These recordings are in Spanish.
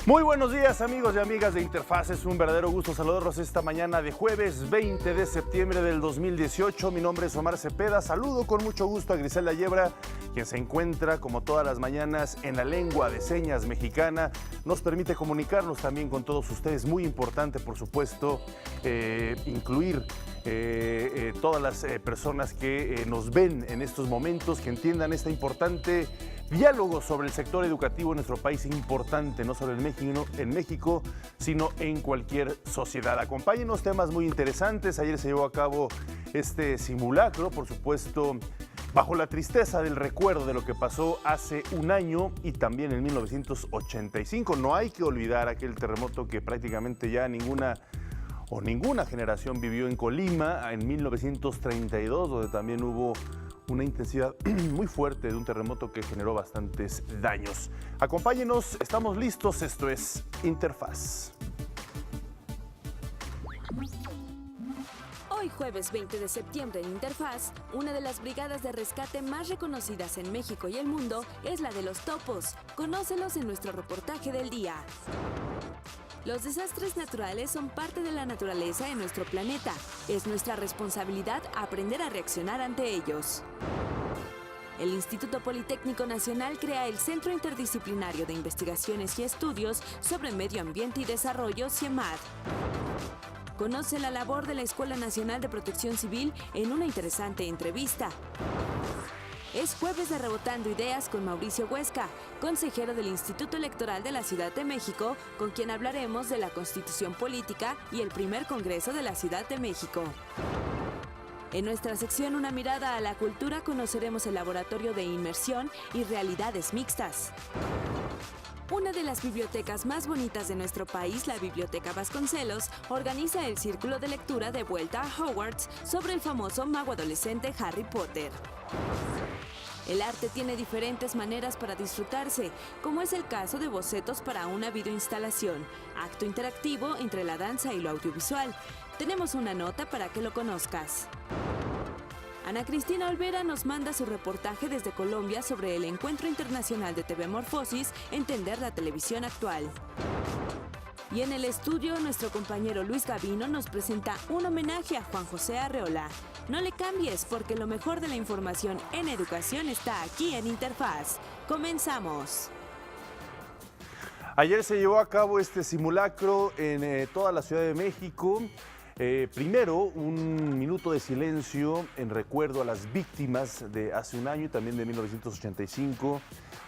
Muy buenos días, amigos y amigas de Interfaz. Es un verdadero gusto saludarlos esta mañana de jueves 20 de septiembre del 2018. Mi nombre es Omar Cepeda. Saludo con mucho gusto a Griselda Yebra, quien se encuentra como todas las mañanas en la lengua de señas mexicana. Nos permite comunicarnos también con todos ustedes. Muy importante, por supuesto, incluir todas las personas que nos ven en estos momentos, que entiendan este importante diálogo sobre el sector educativo en nuestro país, importante no solo en México, sino en cualquier sociedad. Acompáñenos, temas muy interesantes. Ayer se llevó a cabo este simulacro, por supuesto, bajo la tristeza del recuerdo de lo que pasó hace un año y también en 1985. No hay que olvidar aquel terremoto que prácticamente ya ninguna generación vivió en Colima en 1932, donde también hubo una intensidad muy fuerte de un terremoto que generó bastantes daños. Acompáñenos, estamos listos, esto es Interfaz. Hoy jueves 20 de septiembre en Interfaz, una de las brigadas de rescate más reconocidas en México y el mundo es la de los topos. Conócelos en nuestro reportaje del día. Los desastres naturales son parte de la naturaleza en nuestro planeta. Es nuestra responsabilidad aprender a reaccionar ante ellos. El Instituto Politécnico Nacional crea el Centro Interdisciplinario de Investigaciones y Estudios sobre Medio Ambiente y Desarrollo, CIEMAD. Conoce la labor de la Escuela Nacional de Protección Civil en una interesante entrevista. Es jueves de Rebotando Ideas con Mauricio Huesca, consejero del Instituto Electoral de la Ciudad de México, con quien hablaremos de la Constitución Política y el primer Congreso de la Ciudad de México. En nuestra sección Una mirada a la cultura conoceremos el Laboratorio de Inmersión y Realidades Mixtas. Una de las bibliotecas más bonitas de nuestro país, la Biblioteca Vasconcelos, organiza el Círculo de Lectura de Vuelta a Hogwarts sobre el famoso mago adolescente Harry Potter. El arte tiene diferentes maneras para disfrutarse, como es el caso de bocetos para una videoinstalación, acto interactivo entre la danza y lo audiovisual. Tenemos una nota para que lo conozcas. Ana Cristina Olvera nos manda su reportaje desde Colombia sobre el Encuentro Internacional de TV Morfosis, Entender la Televisión Actual. Y en el estudio, nuestro compañero Luis Gavino nos presenta un homenaje a Juan José Arreola. No le cambies, porque lo mejor de la información en educación está aquí en Interfaz. ¡Comenzamos! Ayer se llevó a cabo este simulacro en toda la Ciudad de México. Primero, un minuto de silencio en recuerdo a las víctimas de hace un año y también de 1985.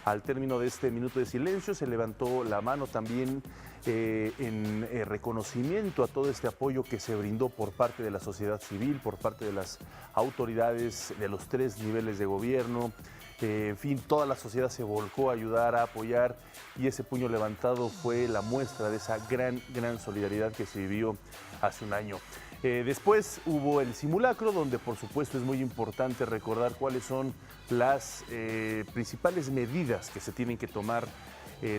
Al término de este minuto de silencio se levantó la mano también en reconocimiento a todo este apoyo que se brindó por parte de la sociedad civil, por parte de las autoridades de los 3 niveles de gobierno. En fin, toda la sociedad se volcó a ayudar, a apoyar, y ese puño levantado fue la muestra de esa gran solidaridad que se vivió hace un año. Después hubo el simulacro, donde por supuesto es muy importante recordar cuáles son las principales medidas que se tienen que tomar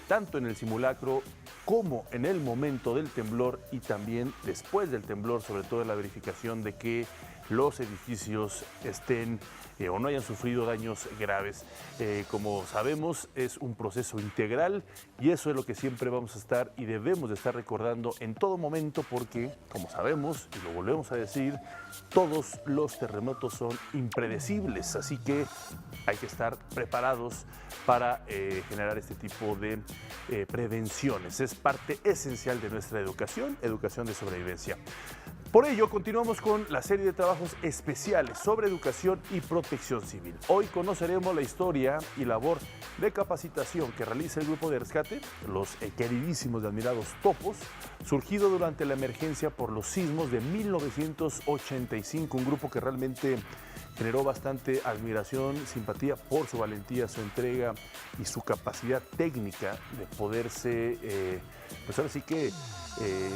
tanto en el simulacro como en el momento del temblor y también después del temblor, sobre todo en la verificación de que los edificios estén o no hayan sufrido daños graves. Como sabemos, es un proceso integral y eso es lo que siempre vamos a estar y debemos de estar recordando en todo momento, porque, como sabemos, y lo volvemos a decir, todos los terremotos son impredecibles, así que hay que estar preparados para generar este tipo de prevenciones. Es parte esencial de nuestra educación de sobrevivencia. Por ello, continuamos con la serie de trabajos especiales sobre educación y protección civil. Hoy conoceremos la historia y labor de capacitación que realiza el grupo de rescate, los queridísimos y admirados topos, surgido durante la emergencia por los sismos de 1985, un grupo que realmente generó bastante admiración, simpatía por su valentía, su entrega y su capacidad técnica de poderse, pues ahora sí que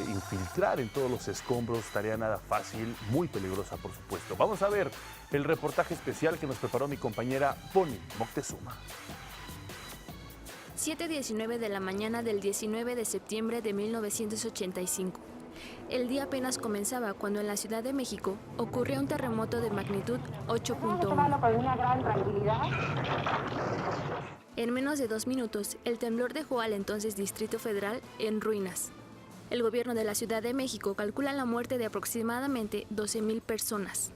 infiltrar en todos los escombros, tarea nada fácil, muy peligrosa por supuesto. Vamos a ver el reportaje especial que nos preparó mi compañera Pony Moctezuma. 7:19 de la mañana del 19 de septiembre de 1985. El día apenas comenzaba cuando en la Ciudad de México ocurrió un terremoto de magnitud 8.1. En menos de 2 minutos, el temblor dejó al entonces Distrito Federal en ruinas. El gobierno de la Ciudad de México calcula la muerte de aproximadamente 12,000 personas.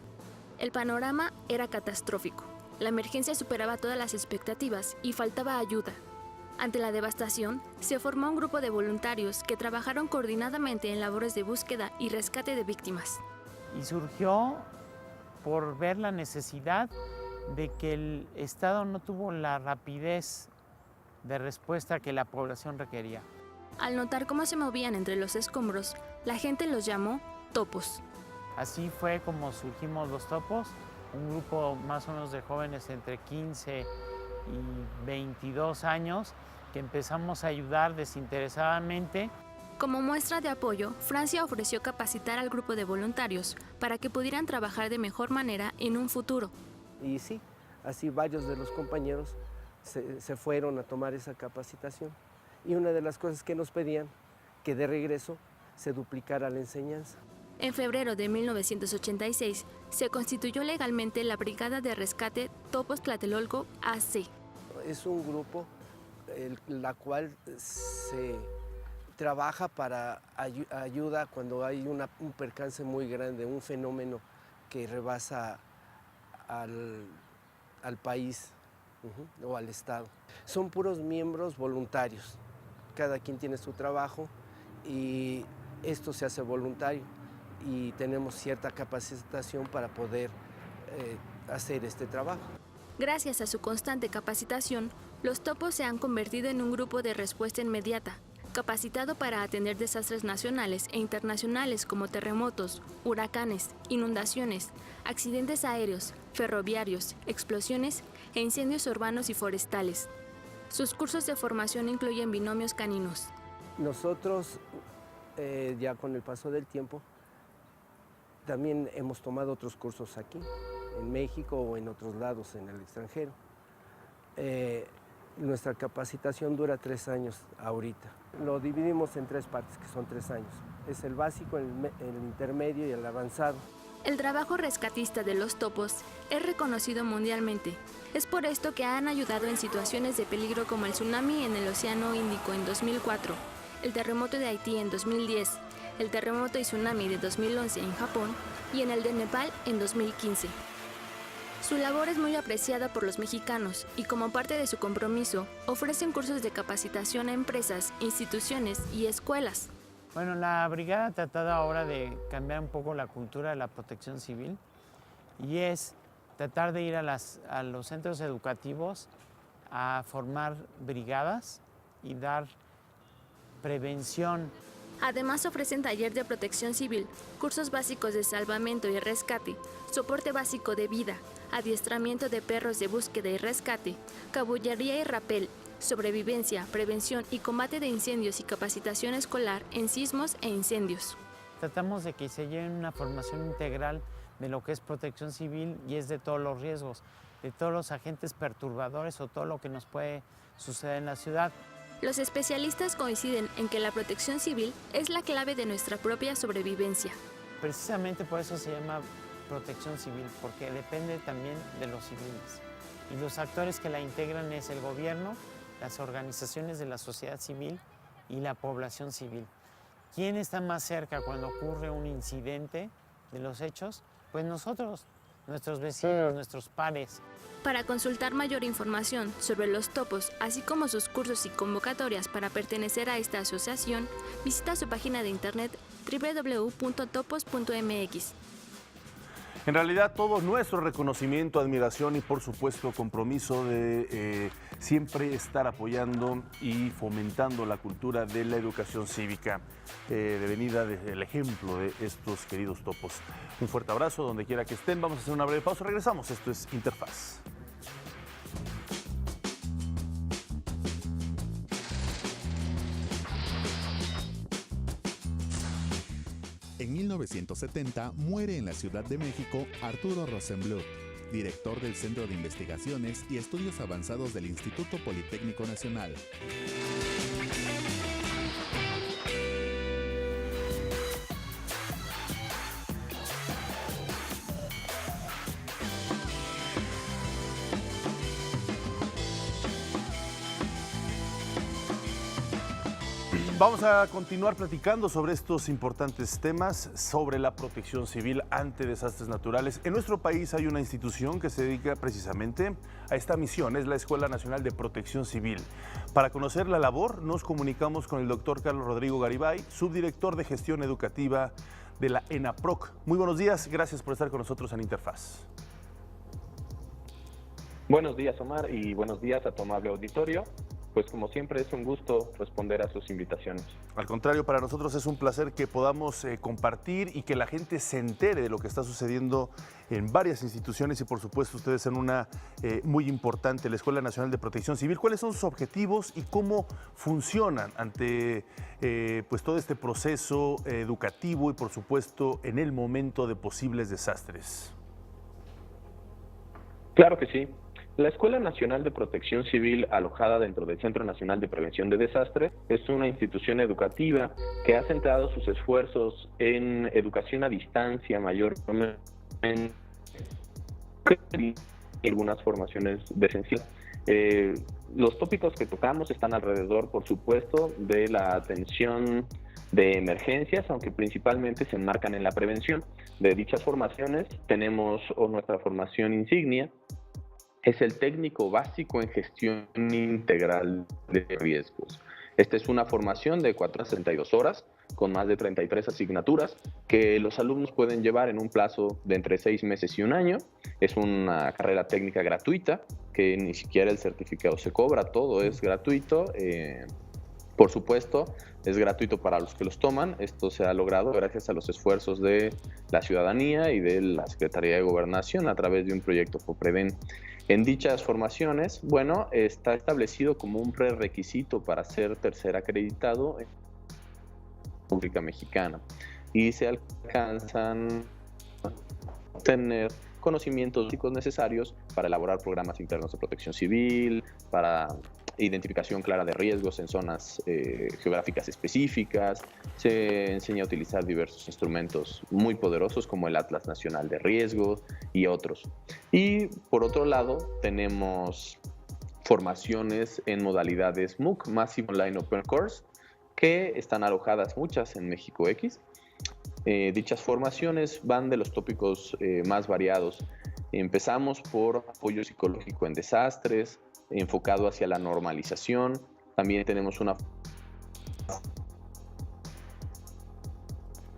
El panorama era catastrófico. La emergencia superaba todas las expectativas y faltaba ayuda. Ante la devastación, se formó un grupo de voluntarios que trabajaron coordinadamente en labores de búsqueda y rescate de víctimas. Y surgió por ver la necesidad de que el Estado no tuvo la rapidez de respuesta que la población requería. Al notar cómo se movían entre los escombros, la gente los llamó topos. Así fue como surgimos los Topos, un grupo más o menos de jóvenes entre 15 y 22 años que empezamos a ayudar desinteresadamente. Como muestra de apoyo, Francia ofreció capacitar al grupo de voluntarios para que pudieran trabajar de mejor manera en un futuro. Y sí, así varios de los compañeros se fueron a tomar esa capacitación. Y una de las cosas que nos pedían, que de regreso se duplicara la enseñanza. En febrero de 1986 se constituyó legalmente la Brigada de Rescate Topos Tlatelolco AC. Es un grupo la cual se trabaja para ayuda cuando hay un percance muy grande, un fenómeno que rebasa al país o al Estado. Son puros miembros voluntarios, cada quien tiene su trabajo y esto se hace voluntario y tenemos cierta capacitación para poder hacer este trabajo. Gracias a su constante capacitación, los topos se han convertido en un grupo de respuesta inmediata, capacitado para atender desastres nacionales e internacionales como terremotos, huracanes, inundaciones, accidentes aéreos, ferroviarios, explosiones e incendios urbanos y forestales. Sus cursos de formación incluyen binomios caninos. Nosotros, ya con el paso del tiempo, también hemos tomado otros cursos aquí, en México o en otros lados, en el extranjero. Nuestra capacitación dura 3 años ahorita. Lo dividimos en 3 partes, que son 3 años. Es el básico, el intermedio y el avanzado. El trabajo rescatista de los topos es reconocido mundialmente. Es por esto que han ayudado en situaciones de peligro como el tsunami en el Océano Índico en 2004, el terremoto de Haití en 2010, el terremoto y tsunami de 2011 en Japón y en el de Nepal en 2015. Su labor es muy apreciada por los mexicanos y como parte de su compromiso, ofrecen cursos de capacitación a empresas, instituciones y escuelas. Bueno, la brigada ha tratado ahora de cambiar un poco la cultura de la protección civil y es tratar de ir a los centros educativos a formar brigadas y dar prevención. Además ofrecen taller de protección civil, cursos básicos de salvamento y rescate, soporte básico de vida, adiestramiento de perros de búsqueda y rescate, caballería y rapel, sobrevivencia, prevención y combate de incendios y capacitación escolar en sismos e incendios. Tratamos de que se lleven una formación integral de lo que es protección civil y es de todos los riesgos, de todos los agentes perturbadores o todo lo que nos puede suceder en la ciudad. Los especialistas coinciden en que la protección civil es la clave de nuestra propia sobrevivencia. Precisamente por eso se llama protección civil, porque depende también de los civiles. Y los actores que la integran es el gobierno, las organizaciones de la sociedad civil y la población civil. ¿Quién está más cerca cuando ocurre un incidente de los hechos? Pues nosotros, nuestros vecinos, nuestros pares. Para consultar mayor información sobre los topos, así como sus cursos y convocatorias para pertenecer a esta asociación, visita su página de internet www.topos.mx. En realidad, todo nuestro reconocimiento, admiración y, por supuesto, compromiso de siempre estar apoyando y fomentando la cultura de la educación cívica, devenida del ejemplo de estos queridos topos. Un fuerte abrazo donde quiera que estén. Vamos a hacer una breve pausa. Regresamos. Esto es Interfaz. En 1970 muere en la Ciudad de México Arturo Rosenbluth, director del Centro de Investigaciones y Estudios Avanzados del Instituto Politécnico Nacional. Vamos a continuar platicando sobre estos importantes temas, sobre la protección civil ante desastres naturales. En nuestro país hay una institución que se dedica precisamente a esta misión, es la Escuela Nacional de Protección Civil. Para conocer la labor, nos comunicamos con el doctor Carlos Rodrigo Garibay, subdirector de Gestión Educativa de la ENAPROC. Muy buenos días, gracias por estar con nosotros en Interfaz. Buenos días, Omar, y buenos días a tu amable auditorio. Pues como siempre es un gusto responder a sus invitaciones. Al contrario, para nosotros es un placer que podamos compartir y que la gente se entere de lo que está sucediendo en varias instituciones y por supuesto ustedes en una muy importante, la Escuela Nacional de Protección Civil. ¿Cuáles son sus objetivos y cómo funcionan ante pues todo este proceso educativo y por supuesto en el momento de posibles desastres? Claro que sí. La Escuela Nacional de Protección Civil, alojada dentro del Centro Nacional de Prevención de Desastres, es una institución educativa que ha centrado sus esfuerzos en educación a distancia mayormente y algunas formaciones de esencial. Los tópicos que tocamos están alrededor, por supuesto, de la atención de emergencias, aunque principalmente se enmarcan en la prevención. De dichas formaciones tenemos nuestra formación insignia, es el técnico básico en gestión integral de riesgos. Esta es una formación de 432 horas con más de 33 asignaturas que los alumnos pueden llevar en un plazo de entre 6 meses y un año. Es una carrera técnica gratuita que ni siquiera el certificado se cobra, todo es gratuito. Por supuesto, es gratuito para los que los toman. Esto se ha logrado gracias a los esfuerzos de la ciudadanía y de la Secretaría de Gobernación a través de un proyecto FOPREVEN. En dichas formaciones, bueno, está establecido como un prerequisito para ser tercer acreditado en la República Mexicana y se alcanzan a tener conocimientos básicos necesarios para elaborar programas internos de protección civil, para identificación clara de riesgos en zonas geográficas específicas. Se enseña a utilizar diversos instrumentos muy poderosos como el Atlas Nacional de Riesgos y otros. Y por otro lado tenemos formaciones en modalidades MOOC, Massive Online Open Course, que están alojadas muchas en México X. Dichas formaciones van de los tópicos más variados. Empezamos por apoyo psicológico en desastres, enfocado hacia la normalización. También tenemos una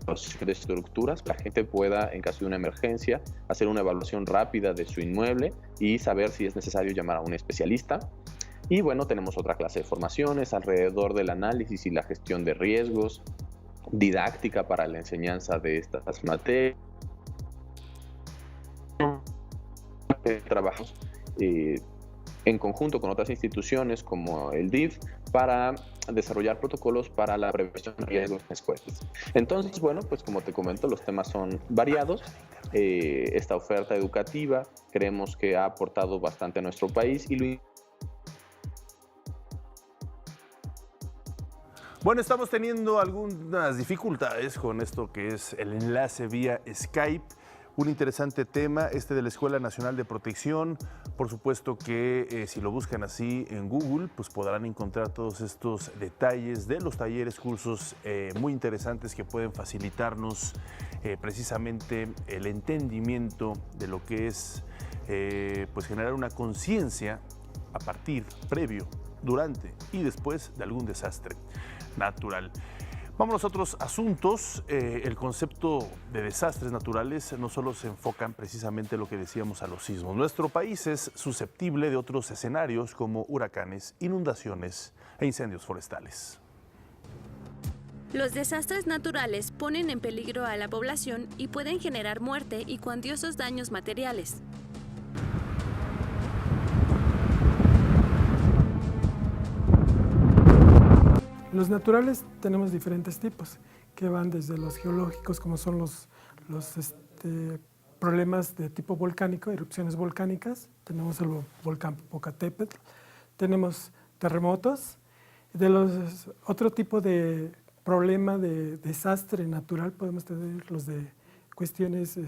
de estructuras para que la gente pueda, en caso de una emergencia, hacer una evaluación rápida de su inmueble y saber si es necesario llamar a un especialista. Y bueno, tenemos otra clase de formaciones alrededor del análisis y la gestión de riesgos, didáctica para la enseñanza de estas materias. Trabajamos en conjunto con otras instituciones como el DIF para desarrollar protocolos para la prevención de riesgos en escuelas. Entonces, bueno, pues como te comento, los temas son variados. Esta oferta educativa creemos que ha aportado bastante a nuestro país y Bueno, estamos teniendo algunas dificultades con esto que es el enlace vía Skype. Un interesante tema, este de la Escuela Nacional de Protección. Por supuesto que si lo buscan así en Google, pues podrán encontrar todos estos detalles de los talleres, cursos muy interesantes que pueden facilitarnos precisamente el entendimiento de lo que es pues generar una conciencia a partir, previo, durante y después de algún desastre natural. Vamos a otros asuntos. El concepto de desastres naturales no solo se enfocan precisamente en lo que decíamos a los sismos. Nuestro país es susceptible de otros escenarios como huracanes, inundaciones e incendios forestales. Los desastres naturales ponen en peligro a la población y pueden generar muerte y cuantiosos daños materiales. Los naturales tenemos diferentes tipos, que van desde los geológicos, como son los problemas de tipo volcánico, erupciones volcánicas. Tenemos el volcán Popocatépetl, tenemos terremotos. Otro tipo de problema de desastre natural podemos tener los de cuestiones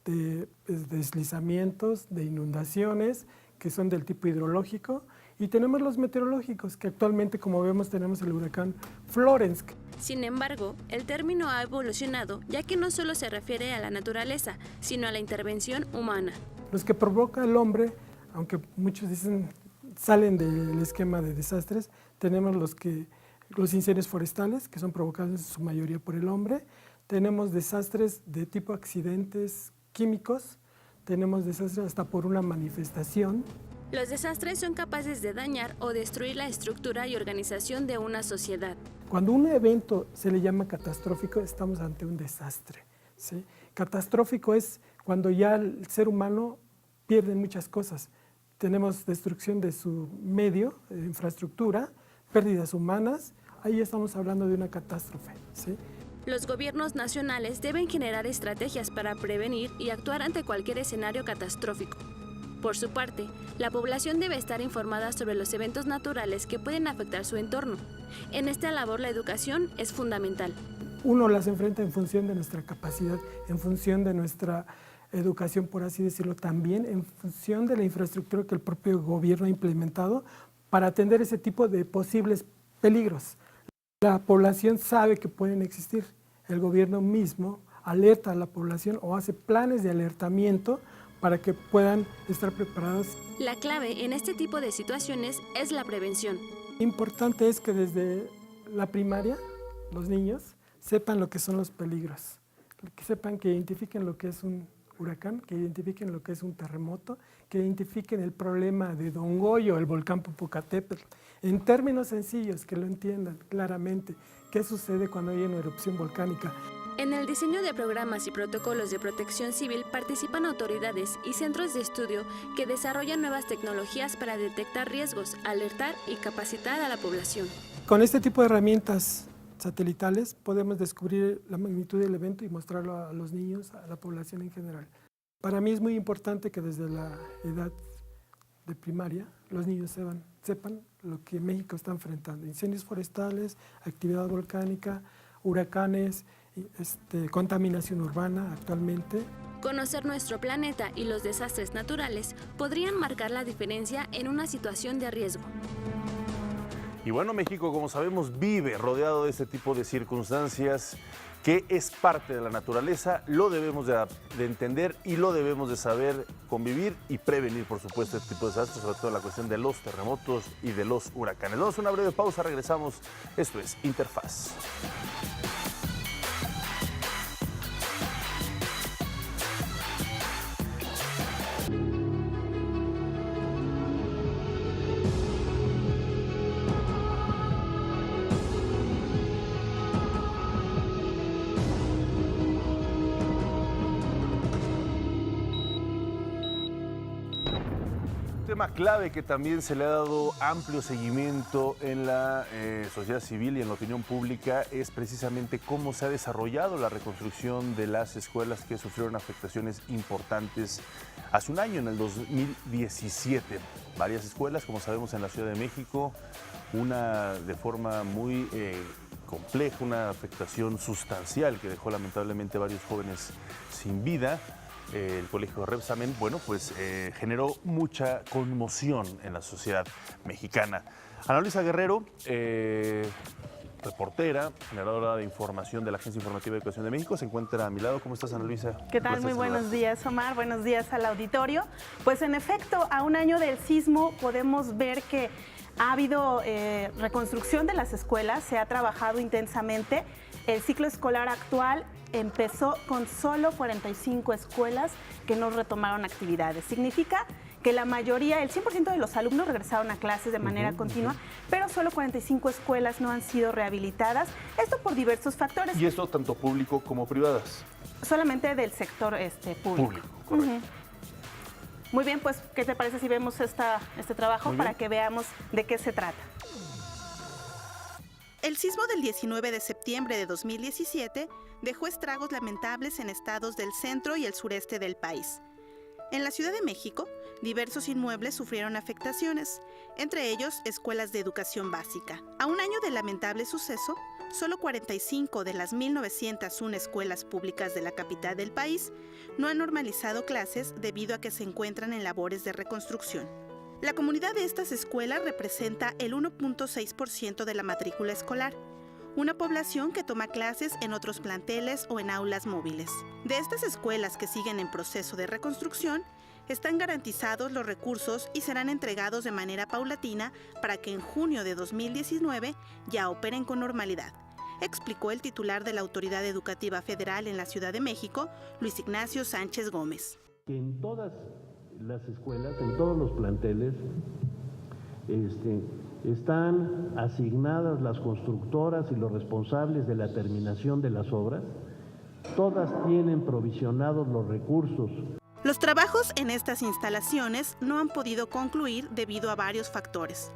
de deslizamientos, de inundaciones, que son del tipo hidrológico, Y tenemos los meteorológicos, que actualmente, como vemos, tenemos el huracán Florence. Sin embargo, el término ha evolucionado, ya que no solo se refiere a la naturaleza, sino a la intervención humana. Los que provoca el hombre, aunque muchos dicen salen del esquema de desastres, tenemos los incendios forestales, que son provocados en su mayoría por el hombre. Tenemos desastres de tipo accidentes químicos, tenemos desastres hasta por una manifestación. Los desastres son capaces de dañar o destruir la estructura y organización de una sociedad. Cuando un evento se le llama catastrófico, estamos ante un desastre, ¿sí? Catastrófico es cuando ya el ser humano pierde muchas cosas. Tenemos destrucción de su medio, de infraestructura, pérdidas humanas, ahí estamos hablando de una catástrofe, ¿sí? Los gobiernos nacionales deben generar estrategias para prevenir y actuar ante cualquier escenario catastrófico. Por su parte, la población debe estar informada sobre los eventos naturales que pueden afectar su entorno. En esta labor la educación es fundamental. Uno las enfrenta en función de nuestra capacidad, en función de nuestra educación, por así decirlo, también en función de la infraestructura que el propio gobierno ha implementado para atender ese tipo de posibles peligros. La población sabe que pueden existir. El gobierno mismo alerta a la población o hace planes de alertamiento para que puedan estar preparados. La clave en este tipo de situaciones es la prevención. Importante es que desde la primaria los niños sepan lo que son los peligros, que sepan, que identifiquen lo que es un huracán, que identifiquen lo que es un terremoto, que identifiquen el problema de Don Goyo, el volcán Popocatépetl, en términos sencillos, que lo entiendan claramente, qué sucede cuando hay una erupción volcánica. En el diseño de programas y protocolos de protección civil participan autoridades y centros de estudio que desarrollan nuevas tecnologías para detectar riesgos, alertar y capacitar a la población. Con este tipo de herramientas satelitales podemos descubrir la magnitud del evento y mostrarlo a los niños, a la población en general. Para mí es muy importante que desde la edad de primaria los niños sepan lo que México está enfrentando: incendios forestales, actividad volcánica, huracanes, contaminación urbana actualmente. Conocer nuestro planeta y los desastres naturales podrían marcar la diferencia en una situación de riesgo. Y bueno, México, como sabemos, vive rodeado de este tipo de circunstancias que es parte de la naturaleza. Lo debemos de entender y lo debemos de saber convivir y prevenir, por supuesto, este tipo de desastres, sobre todo la cuestión de los terremotos y de los huracanes. Vamos a una breve pausa, regresamos. Esto es Interfaz. Tema clave que también se le ha dado amplio seguimiento en la sociedad civil y en la opinión pública es precisamente cómo se ha desarrollado la reconstrucción de las escuelas que sufrieron afectaciones importantes hace un año, en el 2017. Varias escuelas, como sabemos, en la Ciudad de México, una de forma muy compleja, una afectación sustancial que dejó lamentablemente varios jóvenes sin vida. El colegio Rebsamen, bueno, pues generó mucha conmoción en la sociedad mexicana. Ana Luisa Guerrero, reportera, generadora de información de la Agencia Informativa de Educación de México, se encuentra a mi lado. ¿Cómo estás, Ana Luisa? ¿Qué tal? Muy buenos días, Omar. Buenos días al auditorio. Pues en efecto, a un año del sismo podemos ver que ha habido reconstrucción de las escuelas, se ha trabajado intensamente. El ciclo escolar actual empezó con solo 45 escuelas que no retomaron actividades. Significa que la mayoría, el 100% de los alumnos regresaron a clases de manera continua, pero solo 45 escuelas no han sido rehabilitadas. Esto por diversos factores. ¿Y esto tanto público como privadas? Solamente del sector público. Correcto. Muy bien, pues, ¿qué te parece si vemos este trabajo para que veamos de qué se trata? El sismo del 19 de septiembre de 2017 dejó estragos lamentables en estados del centro y el sureste del país. En la Ciudad de México, diversos inmuebles sufrieron afectaciones, entre ellos escuelas de educación básica. A un año del lamentable suceso, solo 45 de las 1.901 escuelas públicas de la capital del país no han normalizado clases debido a que se encuentran en labores de reconstrucción. La comunidad de estas escuelas representa el 1.6% de la matrícula escolar, una población que toma clases en otros planteles o en aulas móviles. De estas escuelas que siguen en proceso de reconstrucción, están garantizados los recursos y serán entregados de manera paulatina para que en junio de 2019 ya operen con normalidad, explicó el titular de la Autoridad Educativa Federal en la Ciudad de México, Luis Ignacio Sánchez Gómez. En todas las escuelas, en todos los planteles, están asignadas las constructoras y los responsables de la terminación de las obras. Todas tienen provisionados los recursos. Los trabajos en estas instalaciones no han podido concluir debido a varios factores.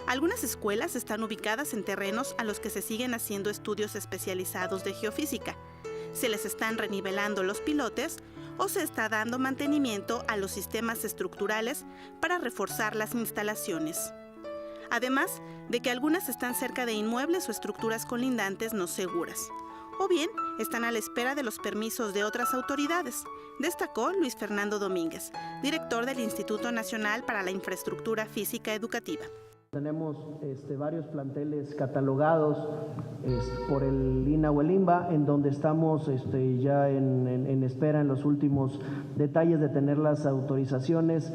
Algunas escuelas están ubicadas en terrenos a los que se siguen haciendo estudios especializados de geofísica. Se les están renivelando los pilotes o se está dando mantenimiento a los sistemas estructurales para reforzar las instalaciones. Además de que algunas están cerca de inmuebles o estructuras colindantes no seguras, o bien están a la espera de los permisos de otras autoridades, destacó Luis Fernando Domínguez, director del Instituto Nacional para la Infraestructura Física Educativa. Tenemos varios planteles catalogados por el INA o el INBA, en donde estamos ya en espera en los últimos detalles de tener las autorizaciones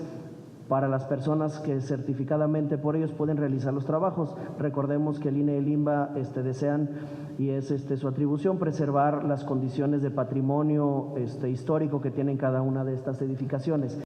para las personas que certificadamente por ellos pueden realizar los trabajos. Recordemos que el INE y el INBA desean, y es su atribución, preservar las condiciones de patrimonio histórico que tienen cada una de estas edificaciones.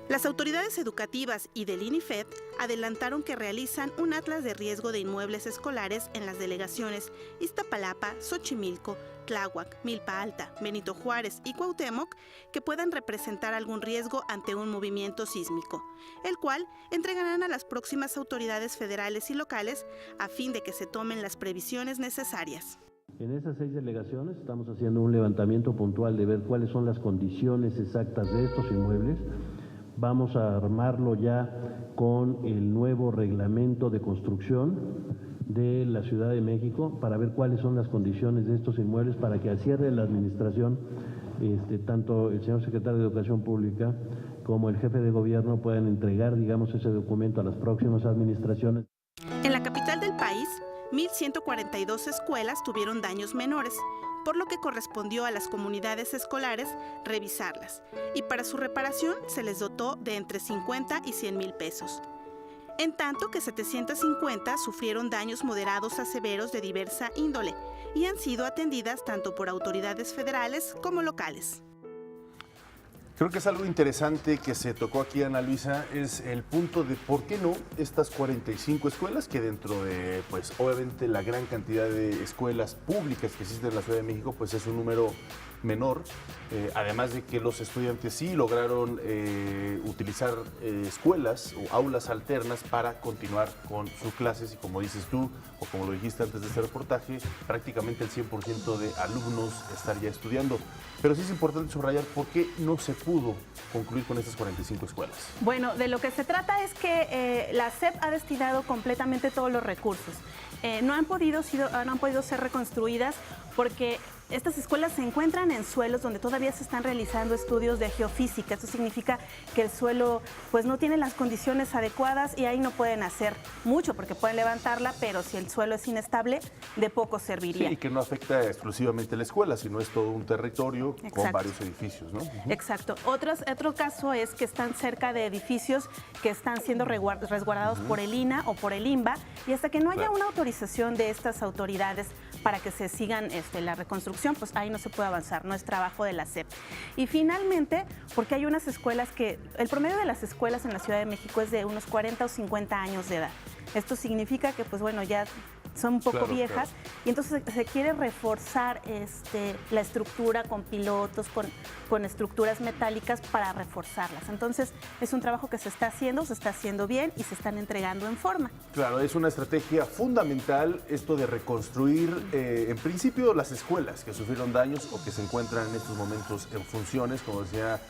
Las autoridades educativas y del INIFED adelantaron que realizan un atlas de riesgo de inmuebles escolares en las delegaciones Iztapalapa, Xochimilco, Tláhuac, Milpa Alta, Benito Juárez y Cuauhtémoc que puedan representar algún riesgo ante un movimiento sísmico, el cual entregarán a las próximas autoridades federales y locales a fin de que se tomen las previsiones necesarias. En esas 6 delegaciones estamos haciendo un levantamiento puntual de ver cuáles son las condiciones exactas de estos inmuebles. Vamos a armarlo ya con el nuevo reglamento de construcción de la Ciudad de México para ver cuáles son las condiciones de estos inmuebles para que al cierre de la administración, tanto el señor secretario de Educación Pública como el jefe de gobierno puedan entregar, digamos, ese documento a las próximas administraciones. En la capital del país, 1.142 escuelas tuvieron daños menores, por lo que correspondió a las comunidades escolares revisarlas, y para su reparación se les dotó de entre 50 y 100 mil pesos. En tanto que 750 sufrieron daños moderados a severos de diversa índole y han sido atendidas tanto por autoridades federales como locales. Creo que es algo interesante que se tocó aquí, Ana Luisa, es el punto de por qué no estas 45 escuelas, que dentro de, pues obviamente la gran cantidad de escuelas públicas que existen en la Ciudad de México, pues es un número menor, además de que los estudiantes sí lograron utilizar escuelas o aulas alternas para continuar con sus clases y como dices tú, o como lo dijiste antes de este reportaje, prácticamente el 100% de alumnos estar ya estudiando. Pero sí es importante subrayar por qué no se pudo concluir con estas 45 escuelas. Bueno, de lo que se trata es que la SEP ha destinado completamente todos los recursos. No han podido ser reconstruidas porque estas escuelas se encuentran en suelos donde todavía se están realizando estudios de geofísica. Esto significa que el suelo pues no tiene las condiciones adecuadas y ahí no pueden hacer mucho porque pueden levantarla, pero si el suelo es inestable, de poco serviría. Sí, y que no afecta exclusivamente a la escuela, sino es todo un territorio. Exacto. Con varios edificios, ¿no? Exacto. Otro caso es que están cerca de edificios que están siendo resguardados por el INA o por el INBA y hasta que no haya una autorización de estas autoridades para que se sigan la reconstrucción, pues ahí no se puede avanzar, no es trabajo de la SEP. Y finalmente, porque hay unas escuelas que, el promedio de las escuelas en la Ciudad de México es de unos 40 o 50 años de edad. Esto significa que, pues bueno, ya son un poco viejas, y entonces se quiere reforzar la estructura con pilotos, con estructuras metálicas para reforzarlas. Entonces es un trabajo que se está haciendo bien y se están entregando en forma. Claro, es una estrategia fundamental esto de reconstruir, en principio, las escuelas que sufrieron daños o que se encuentran en estos momentos en funciones, como decía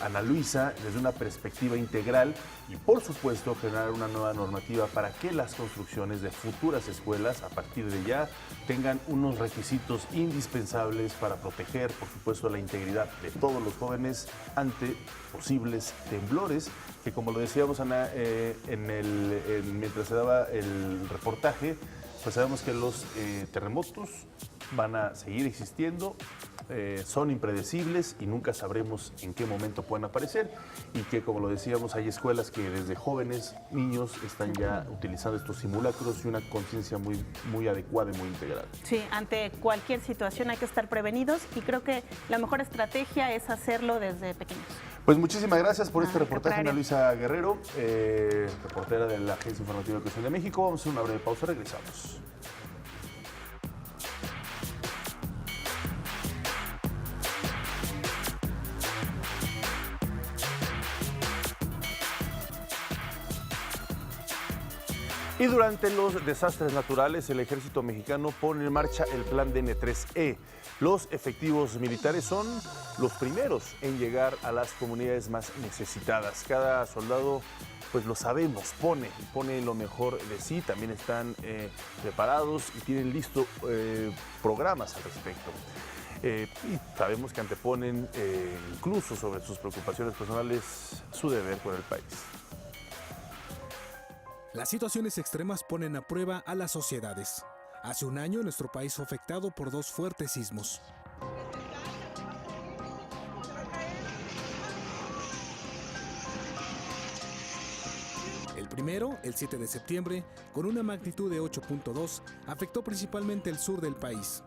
Ana Luisa, desde una perspectiva integral y, por supuesto, generar una nueva normativa para que las construcciones de futuras escuelas, a partir de ya, tengan unos requisitos indispensables para proteger, por supuesto, la integridad de todos los jóvenes ante posibles temblores, que, como lo decíamos, Ana, mientras se daba el reportaje, pues sabemos que los terremotos van a seguir existiendo, son impredecibles y nunca sabremos en qué momento pueden aparecer, y que, como lo decíamos, hay escuelas que desde jóvenes, niños, están ya utilizando estos simulacros y una conciencia muy adecuada y muy integral. Sí, ante cualquier situación hay que estar prevenidos y creo que la mejor estrategia es hacerlo desde pequeños. Pues muchísimas gracias por este reportaje, Ana Luisa Guerrero, reportera de la Agencia Informativa de Educación de México. Vamos a hacer una breve pausa, regresamos. Y durante los desastres naturales, el ejército mexicano pone en marcha el plan DN3E. Los efectivos militares son los primeros en llegar a las comunidades más necesitadas. Cada soldado, pues lo sabemos, pone lo mejor de sí. También están preparados y tienen listos programas al respecto. Y sabemos que anteponen incluso sobre sus preocupaciones personales su deber por el país. Las situaciones extremas ponen a prueba a las sociedades. Hace un año nuestro país fue afectado por 2 fuertes sismos. El primero, el 7 de septiembre, con una magnitud de 8.2, afectó principalmente el sur del país.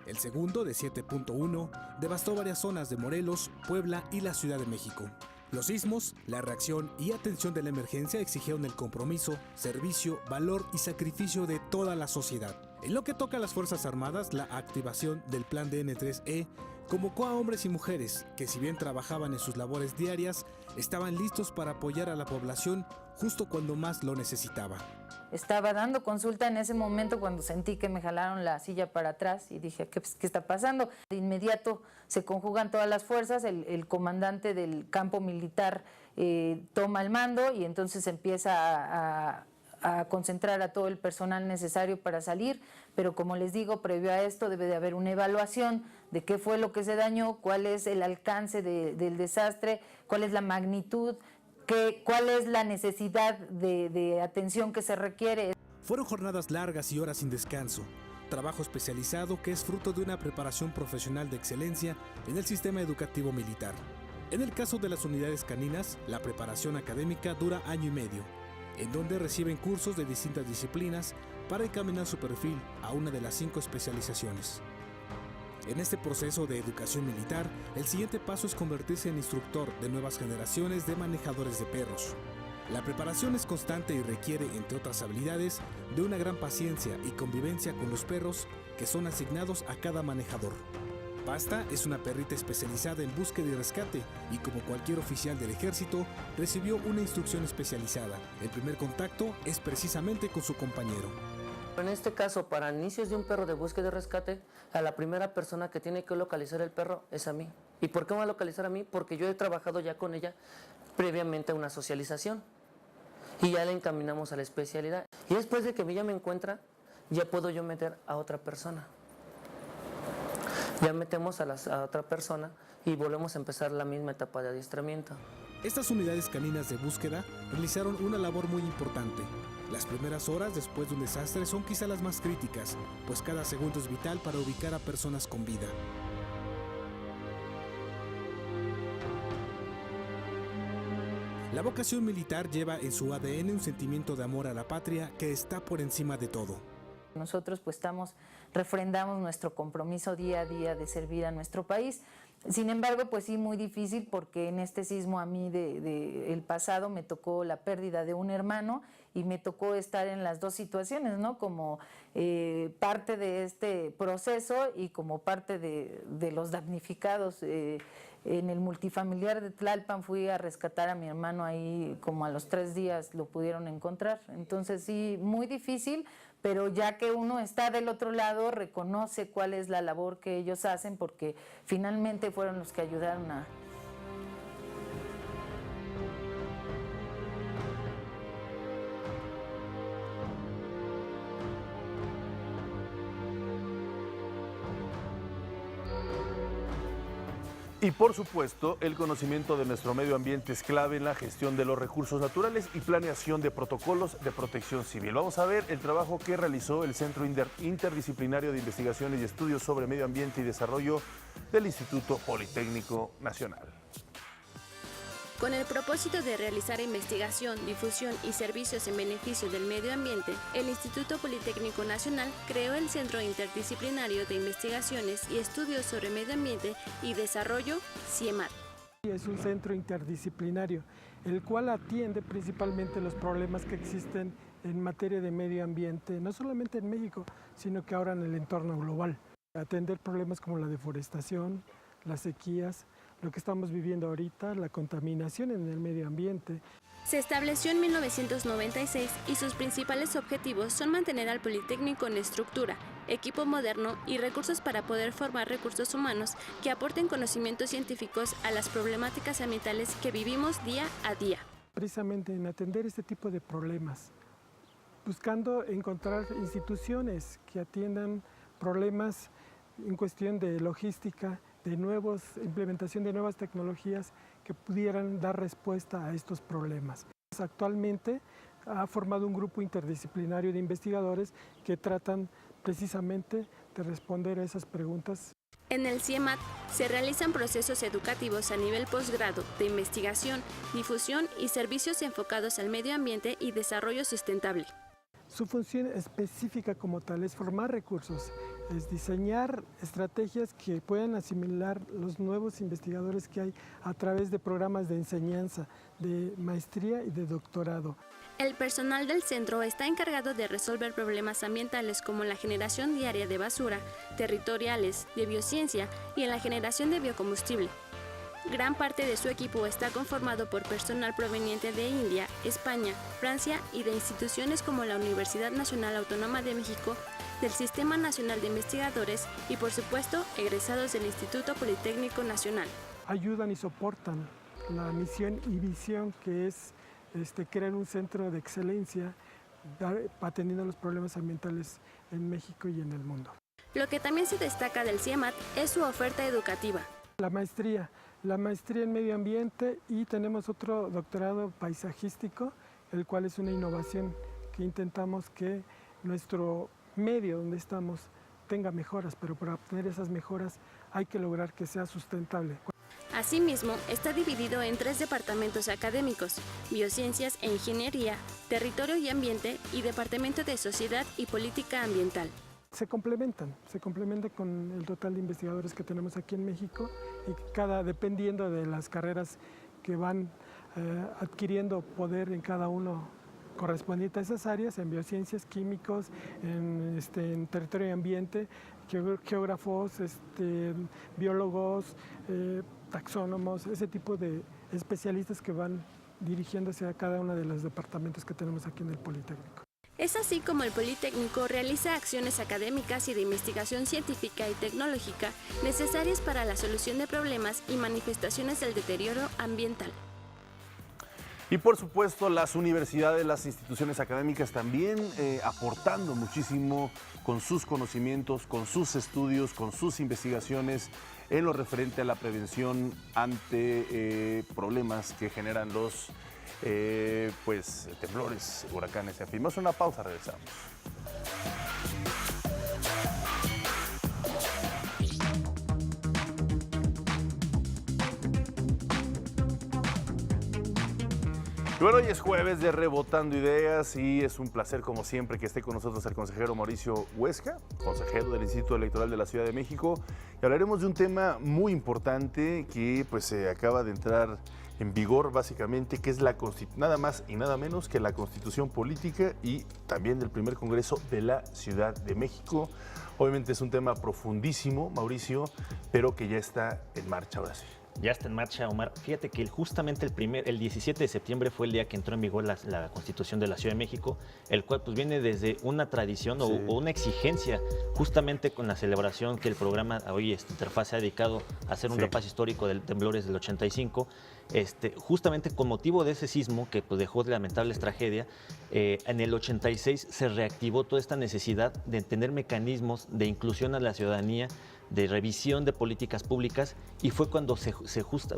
El segundo, de 7.1, devastó varias zonas de Morelos, Puebla y la Ciudad de México. Los sismos, la reacción y atención de la emergencia exigieron el compromiso, servicio, valor y sacrificio de toda la sociedad. En lo que toca a las Fuerzas Armadas, la activación del plan DN3E convocó a hombres y mujeres que, si bien trabajaban en sus labores diarias, estaban listos para apoyar a la población justo cuando más lo necesitaba. Estaba dando consulta en ese momento cuando sentí que me jalaron la silla para atrás y dije, ¿qué está pasando? De inmediato se conjugan todas las fuerzas, el comandante del campo militar toma el mando y entonces empieza a concentrar a todo el personal necesario para salir, pero como les digo, previo a esto debe de haber una evaluación de qué fue lo que se dañó, cuál es el alcance del desastre, cuál es la magnitud, cuál es la necesidad de atención que se requiere. Fueron jornadas largas y horas sin descanso, trabajo especializado que es fruto de una preparación profesional de excelencia en el sistema educativo militar. En el caso de las unidades caninas, la preparación académica dura 1 año y medio, en donde reciben cursos de distintas disciplinas para encaminar su perfil a una de las 5 especializaciones. En este proceso de educación militar, el siguiente paso es convertirse en instructor de nuevas generaciones de manejadores de perros. La preparación es constante y requiere, entre otras habilidades, de una gran paciencia y convivencia con los perros que son asignados a cada manejador. Pasta es una perrita especializada en búsqueda y rescate y, como cualquier oficial del ejército, recibió una instrucción especializada. El primer contacto es precisamente con su compañero. En este caso, para inicios de un perro de búsqueda y rescate, a la primera persona que tiene que localizar el perro es a mí. ¿Y por qué me va a localizar a mí? Porque yo he trabajado ya con ella previamente a una socialización y ya le encaminamos a la especialidad. Y después de que ella me encuentra, ya puedo yo meter a otra persona. Ya metemos a otra persona y volvemos a empezar la misma etapa de adiestramiento. Estas unidades caninas de búsqueda realizaron una labor muy importante. Las primeras horas después de un desastre son quizá las más críticas, pues cada segundo es vital para ubicar a personas con vida. La vocación militar lleva en su ADN un sentimiento de amor a la patria que está por encima de todo. Nosotros pues refrendamos nuestro compromiso día a día de servir a nuestro país. Sin embargo, pues sí, muy difícil porque en este sismo a mí el pasado me tocó la pérdida de un hermano y me tocó estar en las 2 situaciones, ¿no? Como parte de este proceso y como parte de los damnificados. En el multifamiliar de Tlalpan fui a rescatar a mi hermano ahí, como a los 3 días lo pudieron encontrar. Entonces sí, muy difícil, pero ya que uno está del otro lado, reconoce cuál es la labor que ellos hacen, porque finalmente fueron los que ayudaron Y por supuesto, el conocimiento de nuestro medio ambiente es clave en la gestión de los recursos naturales y planeación de protocolos de protección civil. Vamos a ver el trabajo que realizó el Centro Interdisciplinario de Investigaciones y Estudios sobre Medio Ambiente y Desarrollo del Instituto Politécnico Nacional. Con el propósito de realizar investigación, difusión y servicios en beneficio del medio ambiente, el Instituto Politécnico Nacional creó el Centro Interdisciplinario de Investigaciones y Estudios sobre Medio Ambiente y Desarrollo, CIEMAT. Es un centro interdisciplinario, el cual atiende principalmente los problemas que existen en materia de medio ambiente, no solamente en México, sino que ahora en el entorno global. Atender problemas como la deforestación, las sequías, lo que estamos viviendo ahorita, la contaminación en el medio ambiente. Se estableció en 1996 y sus principales objetivos son mantener al Politécnico en estructura, equipo moderno y recursos para poder formar recursos humanos que aporten conocimientos científicos a las problemáticas ambientales que vivimos día a día. Precisamente en atender este tipo de problemas, buscando encontrar instituciones que atiendan problemas en cuestión de logística, de implementación de nuevas tecnologías que pudieran dar respuesta a estos problemas. Actualmente ha formado un grupo interdisciplinario de investigadores que tratan precisamente de responder a esas preguntas. En el CIEMAT se realizan procesos educativos a nivel posgrado de investigación, difusión y servicios enfocados al medio ambiente y desarrollo sustentable. Su función específica como tal es formar recursos, es diseñar estrategias que puedan asimilar los nuevos investigadores que hay a través de programas de enseñanza, de maestría y de doctorado. El personal del centro está encargado de resolver problemas ambientales como la generación diaria de basura, territoriales, de biociencia y en la generación de biocombustible. Gran parte de su equipo está conformado por personal proveniente de India, España, Francia y de instituciones como la Universidad Nacional Autónoma de México, del Sistema Nacional de Investigadores y, por supuesto, egresados del Instituto Politécnico Nacional. Ayudan y soportan la misión y visión que es crear un centro de excelencia atendiendo los problemas ambientales en México y en el mundo. Lo que también se destaca del CIEMAT es su oferta educativa. La maestría en medio ambiente y tenemos otro doctorado paisajístico, el cual es una innovación que intentamos que nuestro medio donde estamos tenga mejoras, pero para obtener esas mejoras hay que lograr que sea sustentable. Asimismo, está dividido en 3 departamentos académicos: Biociencias e Ingeniería, Territorio y Ambiente y Departamento de Sociedad y Política Ambiental. Se complementan con el total de investigadores que tenemos aquí en México y dependiendo de las carreras que van adquiriendo poder en cada uno correspondiente a esas áreas, en biociencias, químicos, en territorio y ambiente, geógrafos, biólogos, taxónomos, ese tipo de especialistas que van dirigiéndose a cada uno de los departamentos que tenemos aquí en el Politécnico. Es así como el Politécnico realiza acciones académicas y de investigación científica y tecnológica necesarias para la solución de problemas y manifestaciones del deterioro ambiental. Y por supuesto las universidades, las instituciones académicas también aportando muchísimo con sus conocimientos, con sus estudios, con sus investigaciones en lo referente a la prevención ante problemas que generan los temblores, huracanes, en fin. Vamos a una pausa, regresamos. Bueno, hoy es jueves de Rebotando Ideas y es un placer, como siempre, que esté con nosotros el consejero Mauricio Huesca, consejero del Instituto Electoral de la Ciudad de México. Y hablaremos de un tema muy importante que se acaba de entrar en vigor, básicamente, que es nada más y nada menos que la Constitución Política y también del primer Congreso de la Ciudad de México. Obviamente es un tema profundísimo, Mauricio, pero que ya está en marcha ahora sí. Ya está en marcha, Omar. Fíjate que justamente el 17 de septiembre fue el día que entró en vigor la Constitución de la Ciudad de México, el cual pues viene desde una tradición o una exigencia, justamente con la celebración que el programa hoy Interfaz se ha dedicado a hacer un repaso histórico de temblores del 85, justamente con motivo de ese sismo que pues, dejó lamentables tragedias. En el 86 se reactivó toda esta necesidad de tener mecanismos de inclusión a la ciudadanía de revisión de políticas públicas, y fue cuando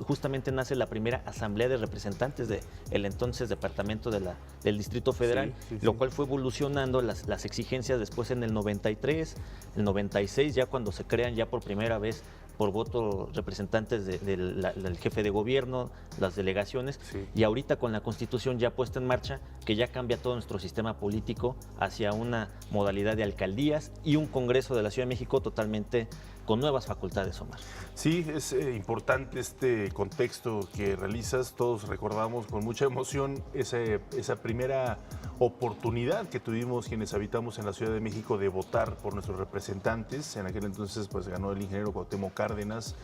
justamente nace la primera asamblea de representantes del entonces departamento del Distrito Federal, lo cual fue evolucionando las exigencias después en el 93, el 96, ya cuando se crean ya por primera vez por voto representantes del jefe de gobierno, las delegaciones, y ahorita con la Constitución ya puesta en marcha, que ya cambia todo nuestro sistema político hacia una modalidad de alcaldías y un Congreso de la Ciudad de México totalmente con nuevas facultades, Omar. Sí, es importante este contexto que realizas. Todos recordamos con mucha emoción esa primera oportunidad que tuvimos quienes habitamos en la Ciudad de México de votar por nuestros representantes. En aquel entonces pues ganó el ingeniero Cuauhtémoc Cárdenas,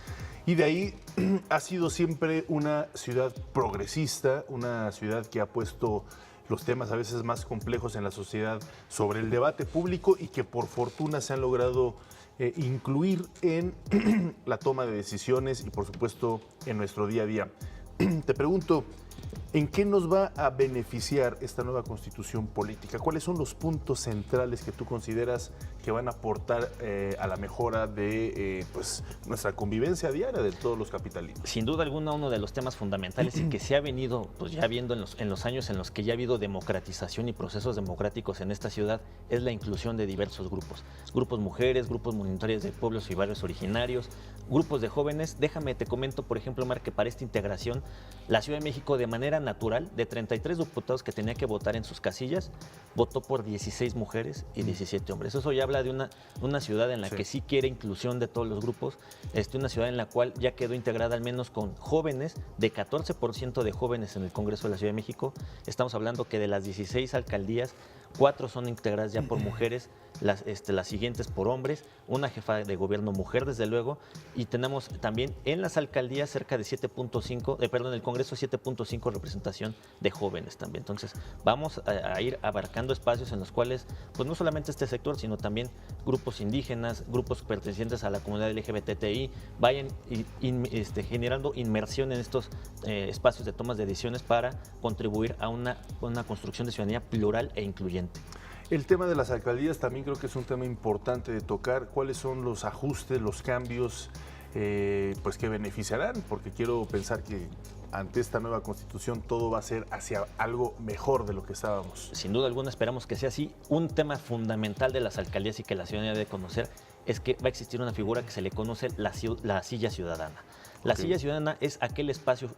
y de ahí ha sido siempre una ciudad progresista, una ciudad que ha puesto los temas a veces más complejos en la sociedad sobre el debate público y que por fortuna se han logrado incluir en la toma de decisiones y por supuesto en nuestro día a día. Te pregunto, ¿en qué nos va a beneficiar esta nueva constitución política? ¿Cuáles son los puntos centrales que tú consideras que van a aportar a la mejora de pues, nuestra convivencia diaria de todos los capitalinos? Sin duda alguna, uno de los temas fundamentales y que se ha venido pues, ya viendo en los años en los que ya ha habido democratización y procesos democráticos en esta ciudad es la inclusión de diversos grupos. Grupos mujeres, grupos minoritarios de pueblos y barrios originarios, grupos de jóvenes. Déjame, te comento, por ejemplo, Omar, que para esta integración, la Ciudad de México de manera natural, de 33 diputados que tenía que votar en sus casillas, votó por 16 mujeres y 17 hombres. Eso ya habla de una ciudad en la que sí quiere inclusión de todos los grupos, una ciudad en la cual ya quedó integrada al menos con jóvenes, de 14% de jóvenes en el Congreso de la Ciudad de México. Estamos hablando que de las 16 alcaldías, 4 son integradas ya por mujeres, las siguientes por hombres, una jefa de gobierno mujer, desde luego, y tenemos también en las alcaldías cerca de 7.5, el Congreso 7.5 representación de jóvenes también. Entonces, vamos a ir abarcando espacios en los cuales, pues no solamente este sector, sino también grupos indígenas, grupos pertenecientes a la comunidad LGBTI, vayan generando inmersión en estos espacios de tomas de decisiones para contribuir a una construcción de ciudadanía plural e incluyente. El tema de las alcaldías también creo que es un tema importante de tocar. ¿Cuáles son los ajustes, los cambios pues que beneficiarán? Porque quiero pensar que ante esta nueva constitución todo va a ser hacia algo mejor de lo que estábamos. Sin duda alguna esperamos que sea así. Un tema fundamental de las alcaldías y que la ciudadanía debe conocer es que va a existir una figura que se le conoce la silla ciudadana. La silla ciudadana es aquel espacio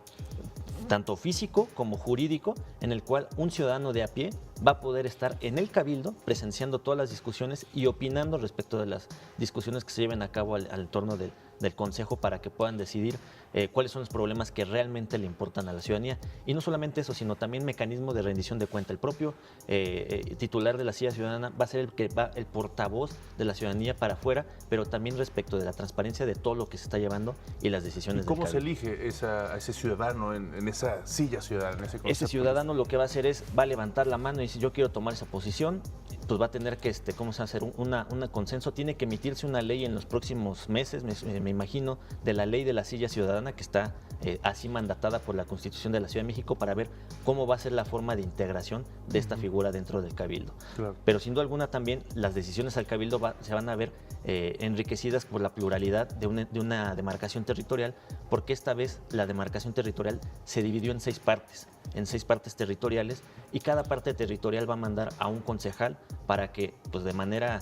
tanto físico como jurídico, en el cual un ciudadano de a pie va a poder estar en el cabildo presenciando todas las discusiones y opinando respecto de las discusiones que se lleven a cabo al torno del Consejo, para que puedan decidir cuáles son los problemas que realmente le importan a la ciudadanía. Y no solamente eso, sino también mecanismo de rendición de cuenta. El propio titular de la silla ciudadana va a ser el portavoz de la ciudadanía para afuera, pero también respecto de la transparencia de todo lo que se está llevando y las decisiones. ¿Y cómo se elige a ese ciudadano en esa silla ciudadana? Ese ciudadano lo que va a hacer va a levantar la mano y si yo quiero tomar esa posición, pues va a tener que hacer un consenso. Tiene que emitirse una ley en los próximos meses, me imagino, de la ley de la silla ciudadana, que está así mandatada por la Constitución de la Ciudad de México, para ver cómo va a ser la forma de integración de esta figura dentro del cabildo. Claro. Pero sin duda alguna también las decisiones al cabildo se van a ver enriquecidas por la pluralidad de una demarcación territorial, porque esta vez la demarcación territorial se dividió en 6 partes territoriales, y cada parte territorial va a mandar a un concejal para que pues de manera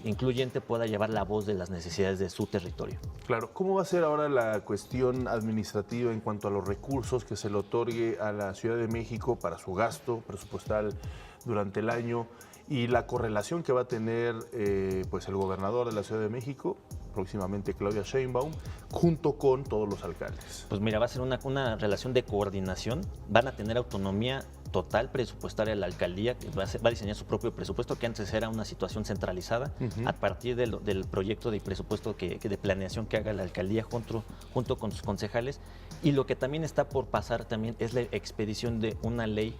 incluyente pueda llevar la voz de las necesidades de su territorio. Claro. ¿Cómo va a ser ahora la cuestión administrativa en cuanto a los recursos que se le otorgue a la Ciudad de México para su gasto presupuestal durante el año y la correlación que va a tener pues el gobernador de la Ciudad de México, próximamente Claudia Sheinbaum, junto con todos los alcaldes? Pues mira, va a ser una relación de coordinación. Van a tener autonomía total presupuestaria de la alcaldía, que va a diseñar su propio presupuesto, que antes era una situación centralizada, a partir del proyecto de presupuesto de planeación que haga la alcaldía junto con sus concejales. Y lo que también está por pasar también es la expedición de una ley,